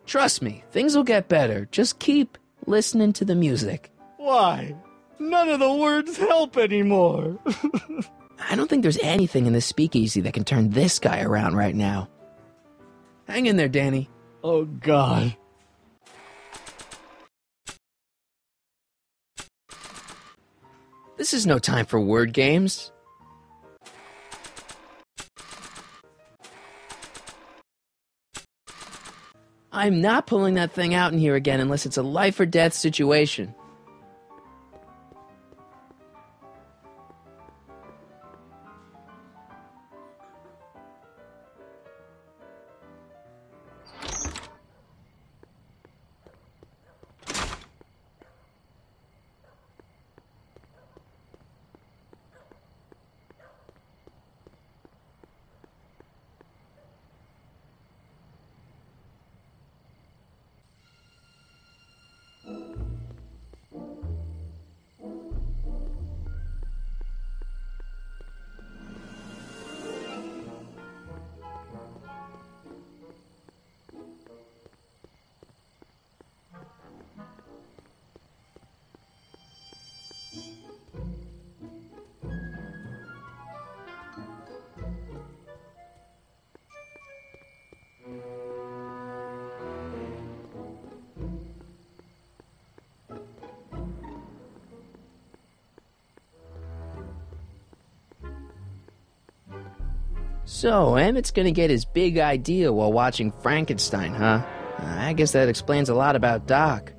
Trust me, things will get better. Just keep listening to the music. Why? None of the words help anymore. I don't think there's anything in this speakeasy that can turn this guy around right now. Hang in there, Danny. Oh, God. This is no time for word games. I'm not pulling that thing out in here again unless it's a life or death situation. So, Emmett's gonna get his big idea while watching Frankenstein, huh? I guess that explains a lot about Doc.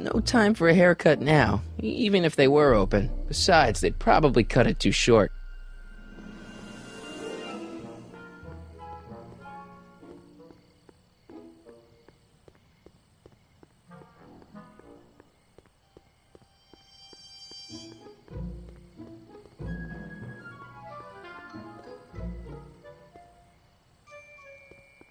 no time for a haircut now, even if they were open. Besides, they'd probably cut it too short.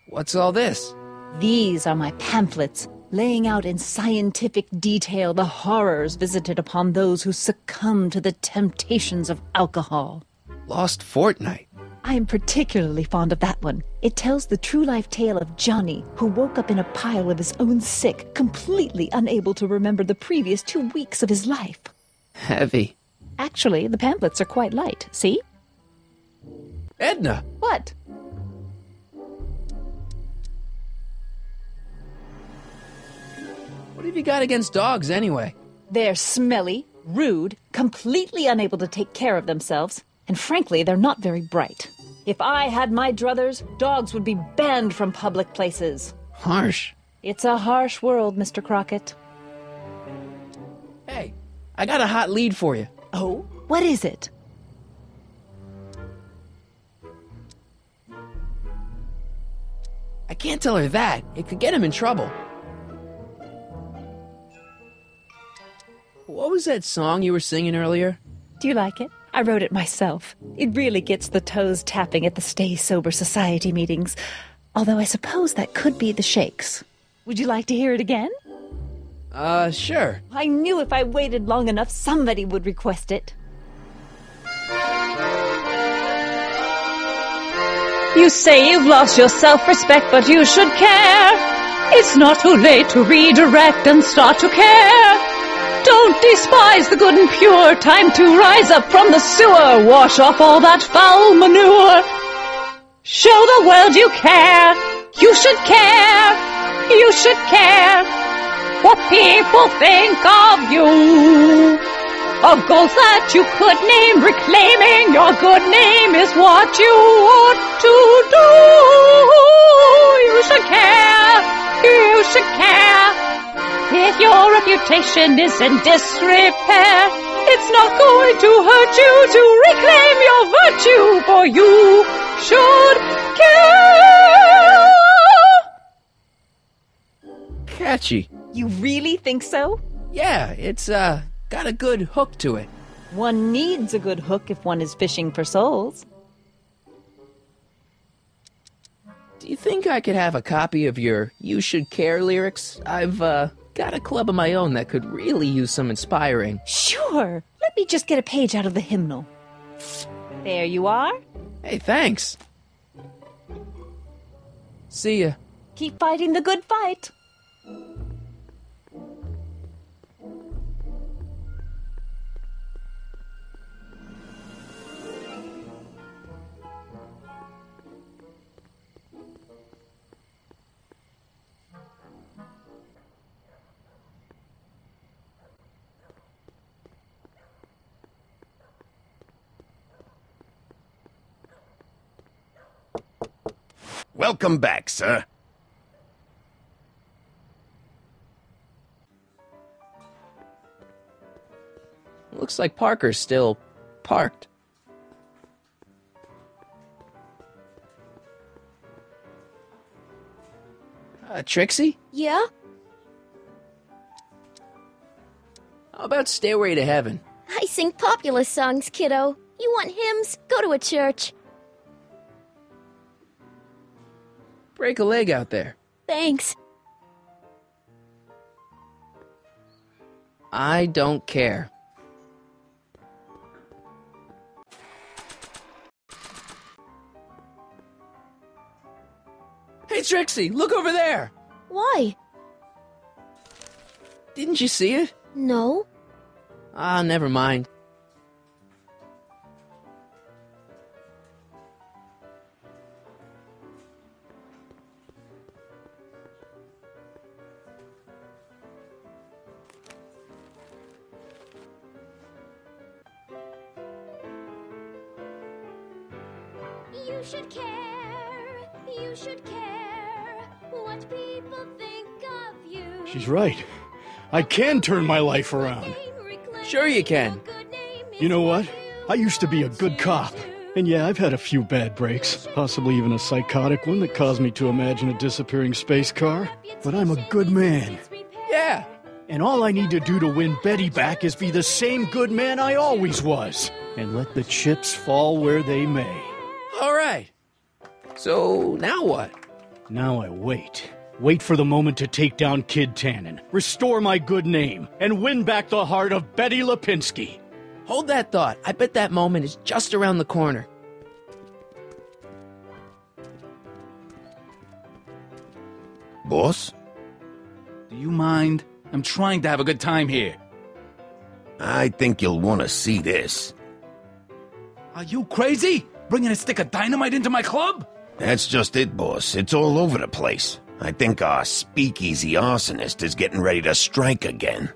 What's all this? These are my pamphlets, laying out in scientific detail the horrors visited upon those who succumb to the temptations of alcohol. Lost Fortnight. I am particularly fond of that one. It tells the true-life tale of Johnny, who woke up in a pile of his own sick, completely unable to remember the previous 2 weeks of his life. Heavy. Actually, the pamphlets are quite light, see? Edna! What? What have you got against dogs, anyway? They're smelly, rude, completely unable to take care of themselves, and frankly, they're not very bright. If I had my druthers, dogs would be banned from public places. Harsh. It's a harsh world, Mr. Crockett. Hey, I got a hot lead for you. Oh? What is it? I can't tell her that. It could get him in trouble. What was that song you were singing earlier? Do you like it? I wrote it myself. It really gets the toes tapping at the Stay Sober Society meetings. Although I suppose that could be the Shakes. Would you like to hear it again? Sure. I knew if I waited long enough, somebody would request it. You say you've lost your self-respect, but you should care. It's not too late to redirect and start to care. Don't despise the good and pure. Time to rise up from the sewer. Wash off all that foul manure. Show the world you care. You should care. You should care what people think of you. Of goals that you could name. Reclaiming your good name is what you ought to do. You should care. You should care. If your reputation is in disrepair, it's not going to hurt you to reclaim your virtue, for you should care. Catchy. You really think so? Yeah, it's, got a good hook to it. One needs a good hook if one is fishing for souls. Do you think I could have a copy of your You Should Care lyrics? I've, got a club of my own that could really use some inspiring. Sure. Let me just get a page out of the hymnal. There you are. Hey, thanks. See ya. Keep fighting the good fight. Welcome back, sir. Looks like Parker's still parked. Trixie? Yeah? How about Stairway to Heaven? I sing popular songs, kiddo. You want hymns? Go to a church. Break a leg out there. Thanks. I don't care. Hey, Trixie, look over there! Why? Didn't you see it? No. Ah, never mind. You should care. You should care what people think of you. She's right. I can turn my life around. Sure you can. You know what? I used to be a good cop. And yeah, I've had a few bad breaks, possibly even a psychotic one that caused me to imagine a disappearing space car. But I'm a good man. Yeah. And all I need to do to win Betty back is be the same good man I always was. And let the chips fall where they may. All right. So, now what? Now I wait. Wait for the moment to take down Kid Tannen, restore my good name, and win back the heart of Betty Lipinski. Hold that thought. I bet that moment is just around the corner. Boss? Do you mind? I'm trying to have a good time here. I think you'll want to see this. Are you crazy? Bringing a stick of dynamite into my club? That's just it, boss. It's all over the place. I think our speakeasy arsonist is getting ready to strike again.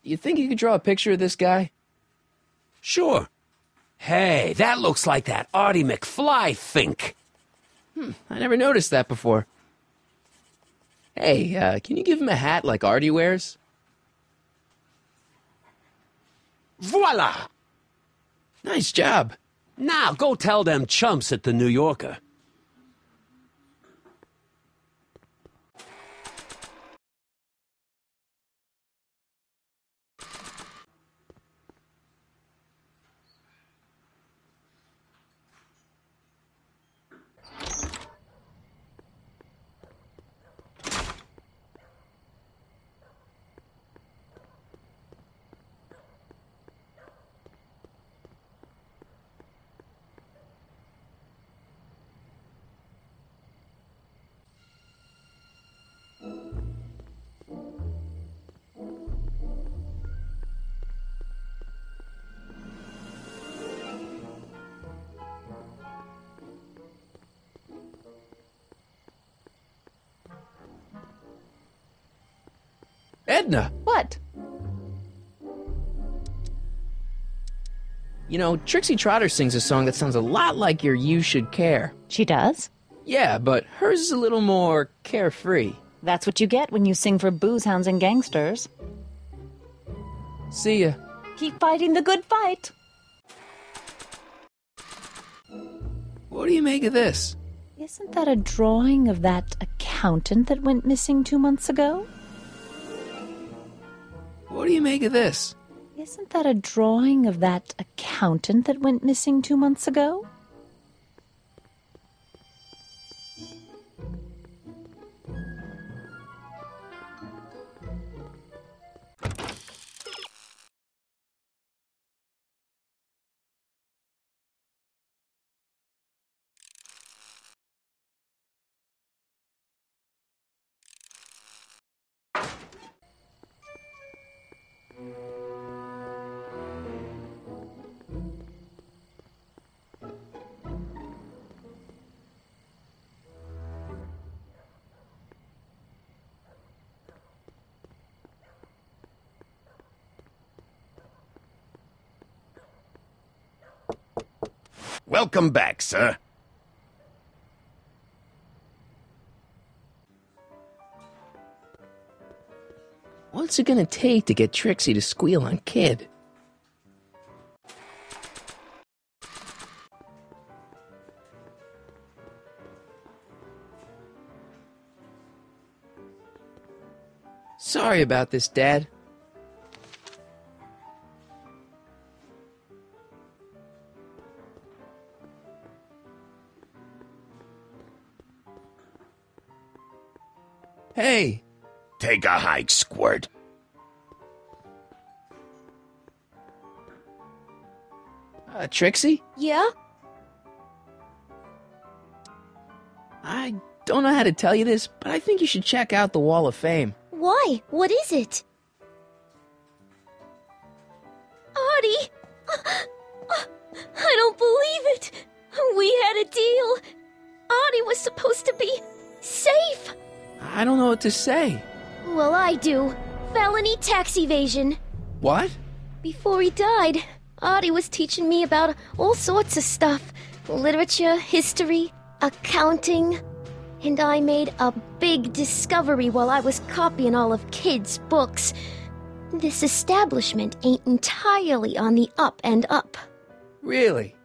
You think you could draw a picture of this guy? Sure. Hey, that looks like that Artie McFly think. I never noticed that before. Hey, can you give him a hat like Artie wears? Voila! Nice job. Now go tell them chumps at the New Yorker. Edna! What? You know, Trixie Trotter sings a song that sounds a lot like your You Should Care. She does? Yeah, but hers is a little more carefree. That's what you get when you sing for booze hounds and gangsters. See ya. Keep fighting the good fight. What do you make of this? Isn't that a drawing of that accountant that went missing 2 months ago? What do you make of this? Isn't that a drawing of that accountant that went missing 2 months ago? Welcome back, sir. What's it gonna take to get Trixie to squeal on Kid? Sorry about this, Dad. Hey! Take a hike, Squirt. Trixie? Yeah? I don't know how to tell you this, but I think you should check out the Wall of Fame. Why? What is it? Artie! I don't believe it! We had a deal! Artie was supposed to be safe! I don't know what to say. Well, I do. Felony tax evasion. What? Before he died, Artie was teaching me about all sorts of stuff. Literature, history, accounting. And I made a big discovery while I was copying all of Kid's books. This establishment ain't entirely on the up and up. Really?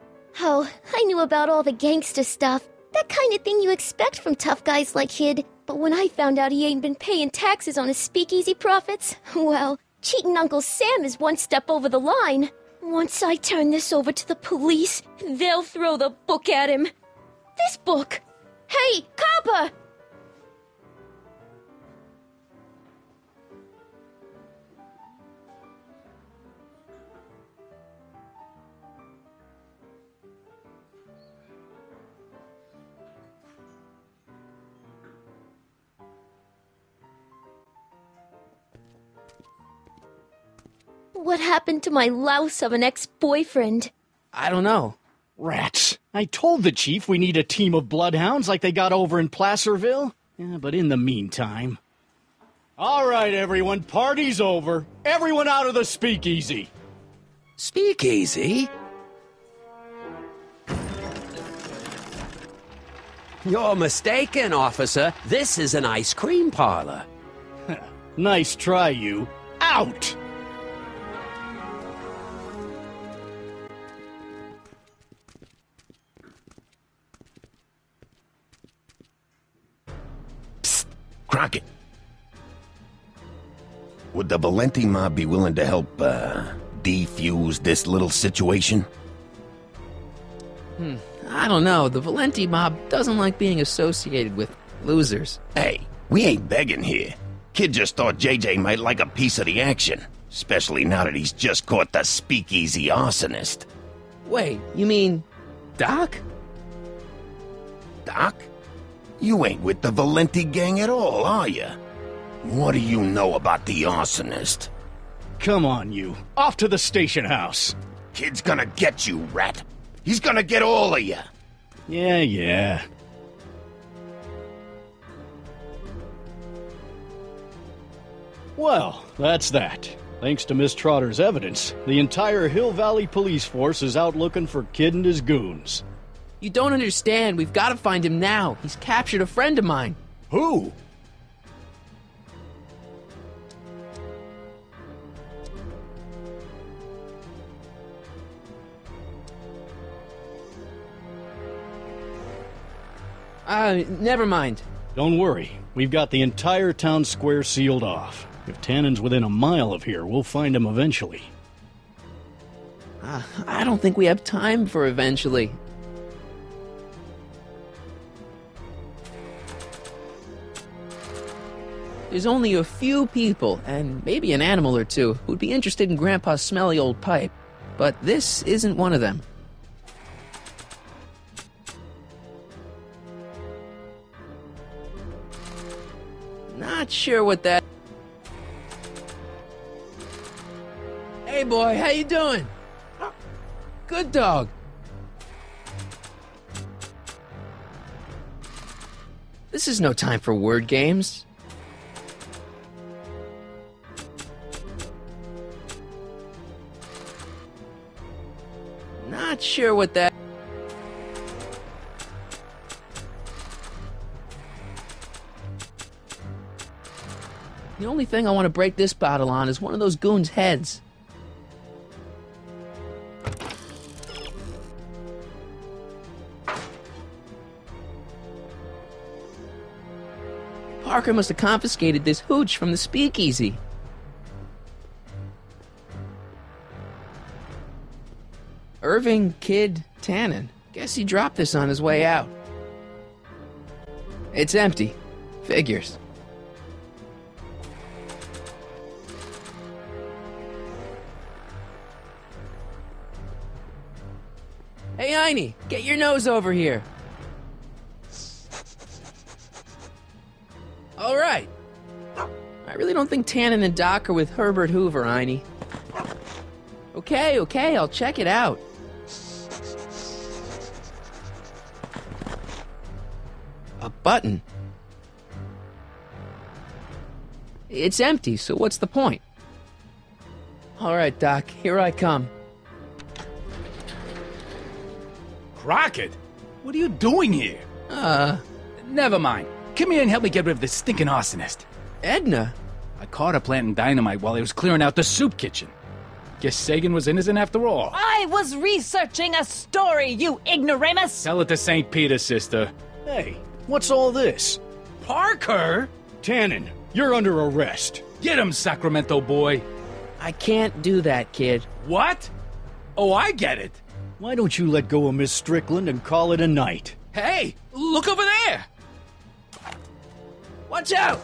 Oh, I knew about all the gangster stuff. That kind of thing you expect from tough guys like Kid. But when I found out he ain't been paying taxes on his speakeasy profits, well, cheating Uncle Sam is one step over the line. Once I turn this over to the police, they'll throw the book at him. This book! Hey, copper! What happened to my louse of an ex-boyfriend? I don't know. Rats. I told the chief we need a team of bloodhounds like they got over in Placerville. Yeah, but in the meantime... All right, everyone, party's over. Everyone out of the speakeasy. Speakeasy? You're mistaken, officer. This is an ice cream parlor. Nice try, you. Out! Crockett. Would the Valenti mob be willing to help, defuse this little situation? I don't know. The Valenti mob doesn't like being associated with losers. Hey, we ain't begging here. Kid just thought JJ might like a piece of the action, especially now that he's just caught the speakeasy arsonist. Wait, you mean Doc? Doc? You ain't with the Valenti gang at all, are you? What do you know about the arsonist? Come on, you. Off to the station house. Kid's gonna get you, rat. He's gonna get all of you. Yeah. Well, that's that. Thanks to Miss Trotter's evidence, the entire Hill Valley police force is out looking for Kid and his goons. You don't understand. We've got to find him now. He's captured a friend of mine. Who? Never mind. Don't worry. We've got the entire town square sealed off. If Tannen's within a mile of here, we'll find him eventually. I don't think we have time for eventually. There's only a few people, and maybe an animal or two, who'd be interested in Grandpa's smelly old pipe. But this isn't one of them. Not sure what that... Hey boy, how you doing? Good dog. This is no time for word games. Not sure what that... The only thing I want to break this bottle on is one of those goons' heads. Parker must have confiscated this hooch from the speakeasy. Irving Kid Tannen. Guess he dropped this on his way out. It's empty. Figures. Einie, get your nose over here. All right. I really don't think Tannen and Doc are with Herbert Hoover, Einie. Okay, I'll check it out. A button. It's empty, so what's the point? All right, Doc, here I come. Crockett? What are you doing here? Never mind. Come here and help me get rid of this stinking arsonist. Edna? I caught her planting dynamite while I was clearing out the soup kitchen. Guess Sagan was innocent after all. I was researching a story, you ignoramus! Tell it to St. Peter, sister. Hey, what's all this? Parker? Tannen, you're under arrest. Get him, Sacramento boy. I can't do that, kid. What? Oh, I get it. Why don't you let go of Miss Strickland and call it a night? Hey, look over there! Watch out!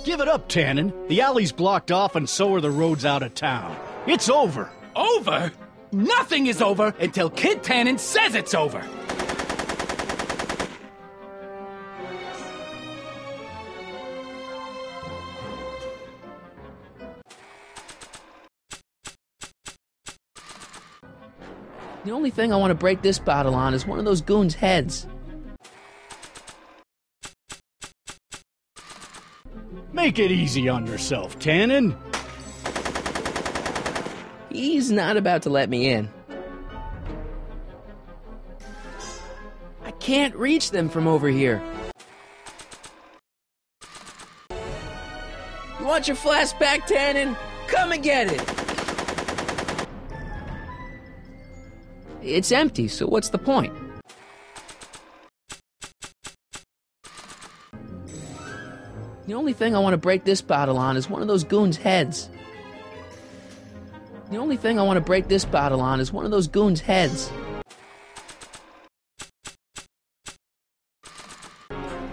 Give it up, Tannen. The alley's blocked off and so are the roads out of town. It's over. Over? Nothing is over until Kid Tannen says it's over. The only thing I want to break this bottle on is one of those goons' heads. Make it easy on yourself, Tannen. He's not about to let me in. I can't reach them from over here. You want your flask back, Tannen? Come and get it! It's empty, so what's the point? The only thing I want to break this bottle on is one of those goons' heads. The only thing I want to break this bottle on is one of those goons' heads.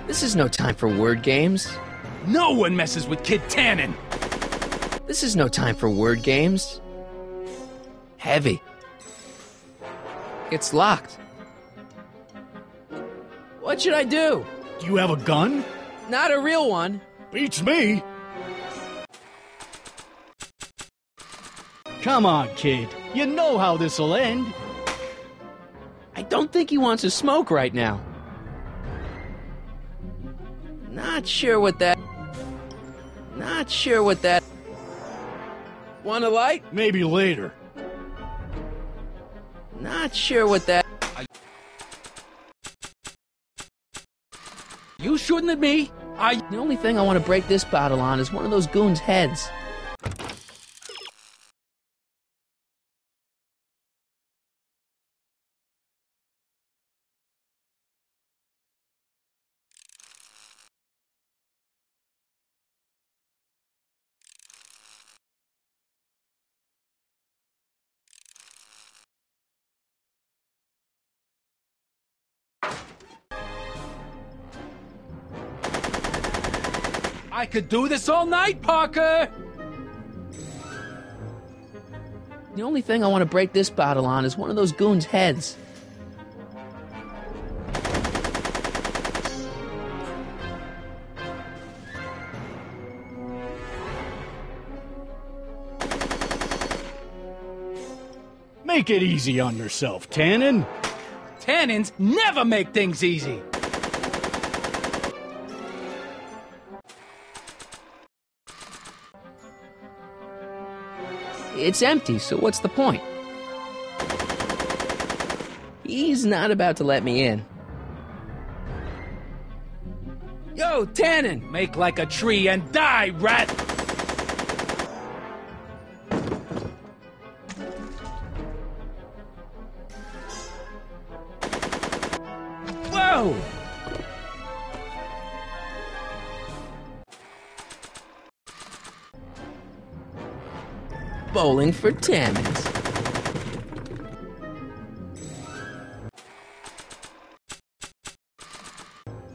This is no time for word games. No one messes with Kid Tannen. This is no time for word games. Heavy. It's locked. What should I do? Do you have a gun? Not a real one. Beats me. Come on, kid. You know how this'll end. I don't think he wants to smoke right now. Not sure what that... Want a light? Maybe later. Not sure what that... You shooting at me? The only thing I want to break this bottle on is one of those goons' heads. I could do this all night, Parker! The only thing I want to break this bottle on is one of those goons' heads. Make it easy on yourself, Tannen. Tannins never make things easy. It's empty, so what's the point? He's not about to let me in. Yo, Tannen! Make like a tree and die, rat! Whoa! Bowling for Tannins.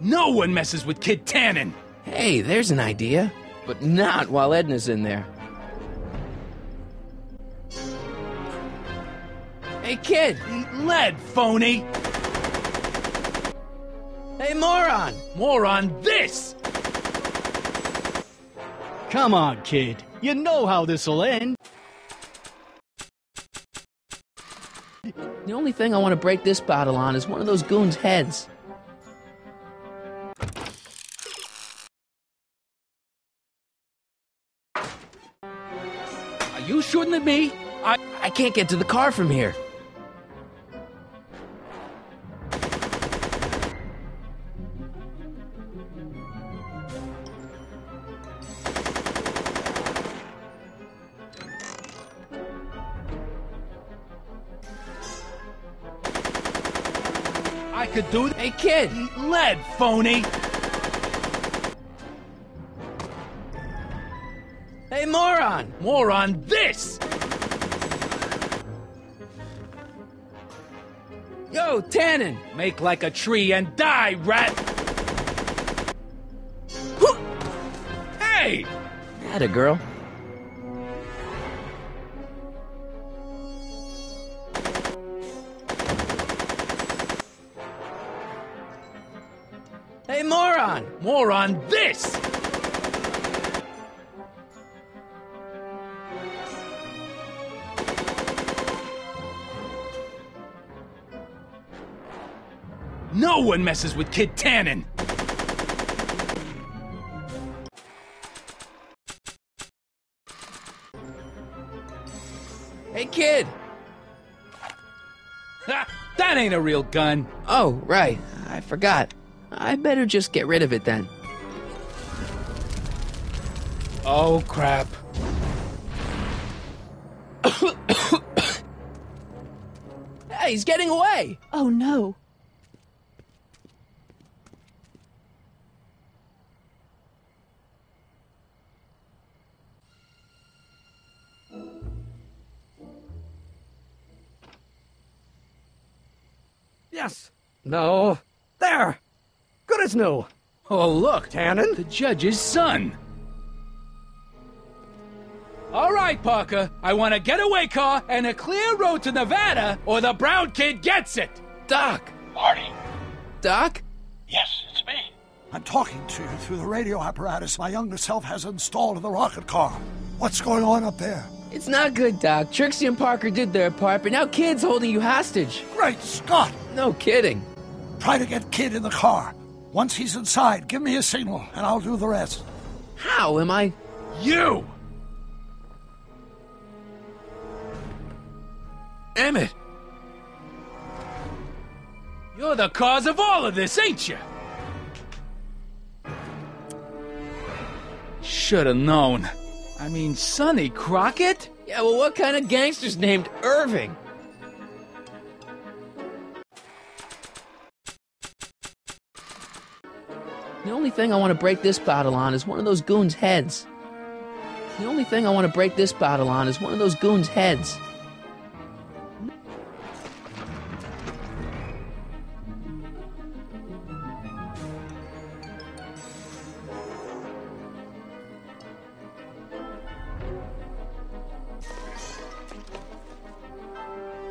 No one messes with Kid Tannen. Hey, there's an idea. But not while Edna's in there. kid! Eat lead, phony! Hey, moron! Moron, this! Come on, kid. You know how this'll end. The only thing I want to break this bottle on is one of those goons' heads. Are you shooting at me? I can't get to the car from here. I could do that. Hey, kid! Eat lead, phony! Hey, moron! Moron, this! Yo, Tannen! Make like a tree and die, rat! Hey! Atta girl. Hey, moron! Moron, this! No one messes with Kid Tannen! Hey, kid! Ha! That ain't a real gun! Oh, right. I forgot. I better just get rid of it then. Oh, crap. Hey, he's getting away! Oh no. Yes. No. There. Good as new. Oh, look! Tannen? The judge's son! All right, Parker. I want a getaway car and a clear road to Nevada, or the brown kid gets it! Doc! Marty. Doc? Yes, it's me. I'm talking to you through the radio apparatus my younger self has installed in the rocket car. What's going on up there? It's not good, Doc. Trixie and Parker did their part, but now Kid's holding you hostage. Great Scott! No kidding. Try to get Kid in the car. Once he's inside, give me a signal, and I'll do the rest. How am I... You! Emmett! You're the cause of all of this, ain't you? Should've known. I mean, Sonny Crockett? Yeah, well, what kind of gangster's named Irving? The only thing I want to break this bottle on is one of those goons' heads. The only thing I want to break this bottle on is one of those goons' heads.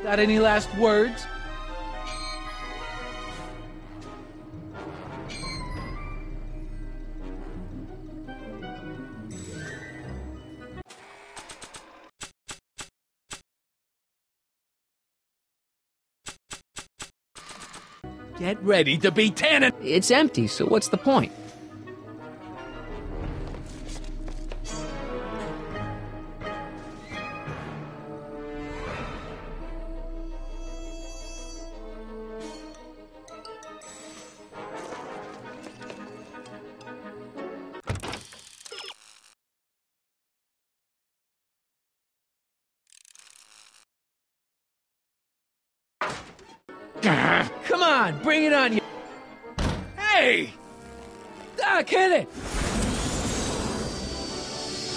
Got any last words? Get ready to be Tannen! It's empty, so what's the point? Come on, bring it on, you... Hey! Doc, hit it!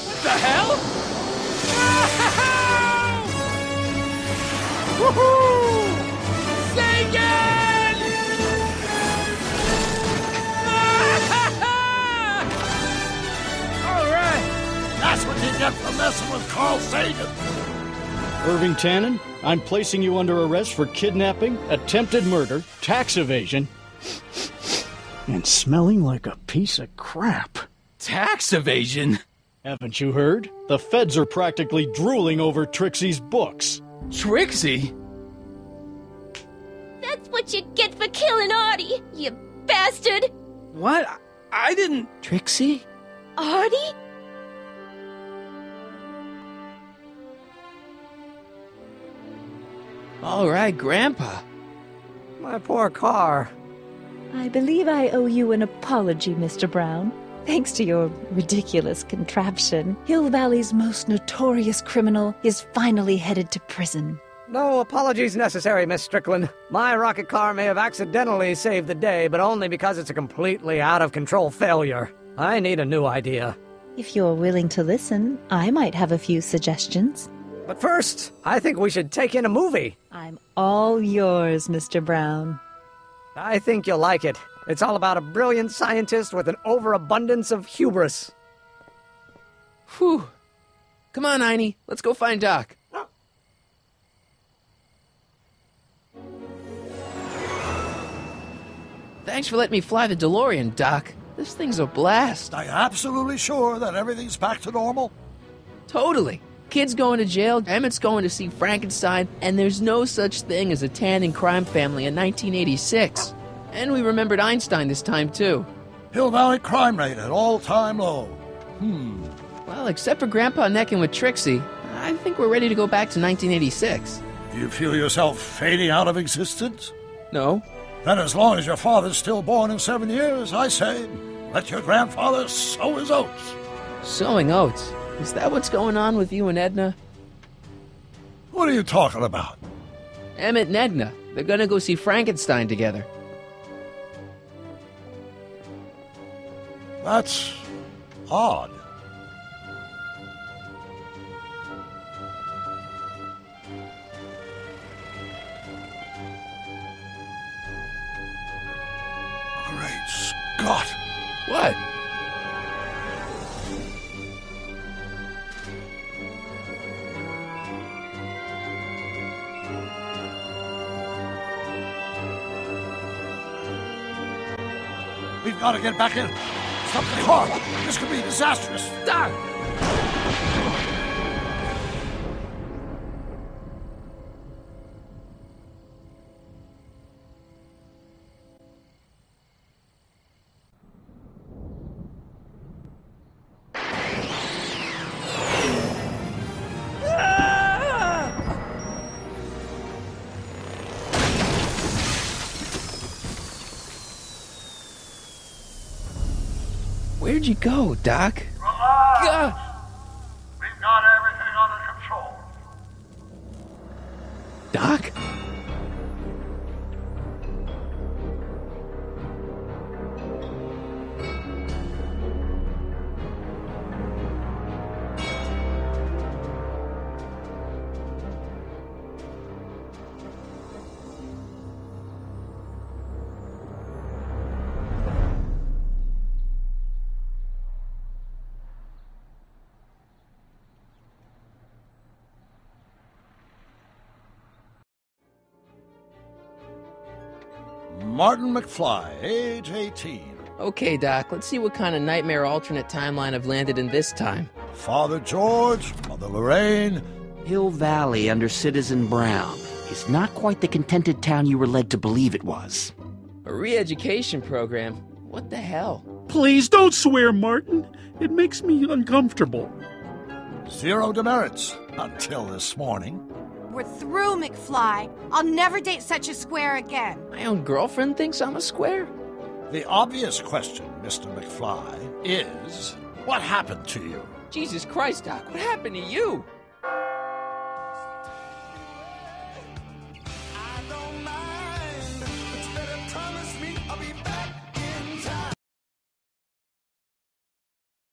What the hell? Woohoo! Sing it! All right! That's what you get for messing with Carl Sagan. Irving Tannen, I'm placing you under arrest for kidnapping, attempted murder, tax evasion, and smelling like a piece of crap. Tax evasion? Haven't you heard? The feds are practically drooling over Trixie's books. Trixie? That's what you get for killing Artie, you bastard! What? I didn't... Trixie? Artie? All right, Grandpa. My poor car. I believe I owe you an apology, Mr. Brown. Thanks to your ridiculous contraption, Hill Valley's most notorious criminal is finally headed to prison. No apologies necessary, Miss Strickland. My rocket car may have accidentally saved the day, but only because it's a completely out-of-control failure. I need a new idea. If you're willing to listen, I might have a few suggestions. But first, I think we should take in a movie. I'm all yours, Mr. Brown. I think you'll like it. It's all about a brilliant scientist with an overabundance of hubris. Whew. Come on, Einie. Let's go find Doc. Thanks for letting me fly the DeLorean, Doc. This thing's a blast. Are you absolutely sure that everything's back to normal? Totally. Kid's going to jail, Emmett's going to see Frankenstein, and there's no such thing as a Tannen crime family in 1986. And we remembered Einstein this time, too. Hill Valley crime rate at all-time low. Well, except for Grandpa necking with Trixie, I think we're ready to go back to 1986. Do you feel yourself fading out of existence? No. Then as long as your father's still born in 7 years, I say, let your grandfather sow his oats. Sowing oats? Is that what's going on with you and Edna? What are you talking about? Emmett and Edna. They're gonna go see Frankenstein together. That's odd. Great Scott! What? We've got to get back in. Stop the car. This could be disastrous. Doc! Where'd you go, Doc? Relax. We've got everything under control. Doc? Martin McFly, age 18. Okay, Doc, let's see what kind of nightmare alternate timeline I've landed in this time. Father George, Mother Lorraine. Hill Valley under Citizen Brown is not quite the contented town you were led to believe it was. A re-education program? What the hell? Please don't swear, Martin. It makes me uncomfortable. Zero demerits until this morning. We're through, McFly. I'll never date such a square again. My own girlfriend thinks I'm a square? The obvious question, Mr. McFly, is what happened to you? Jesus Christ, Doc, what happened to you?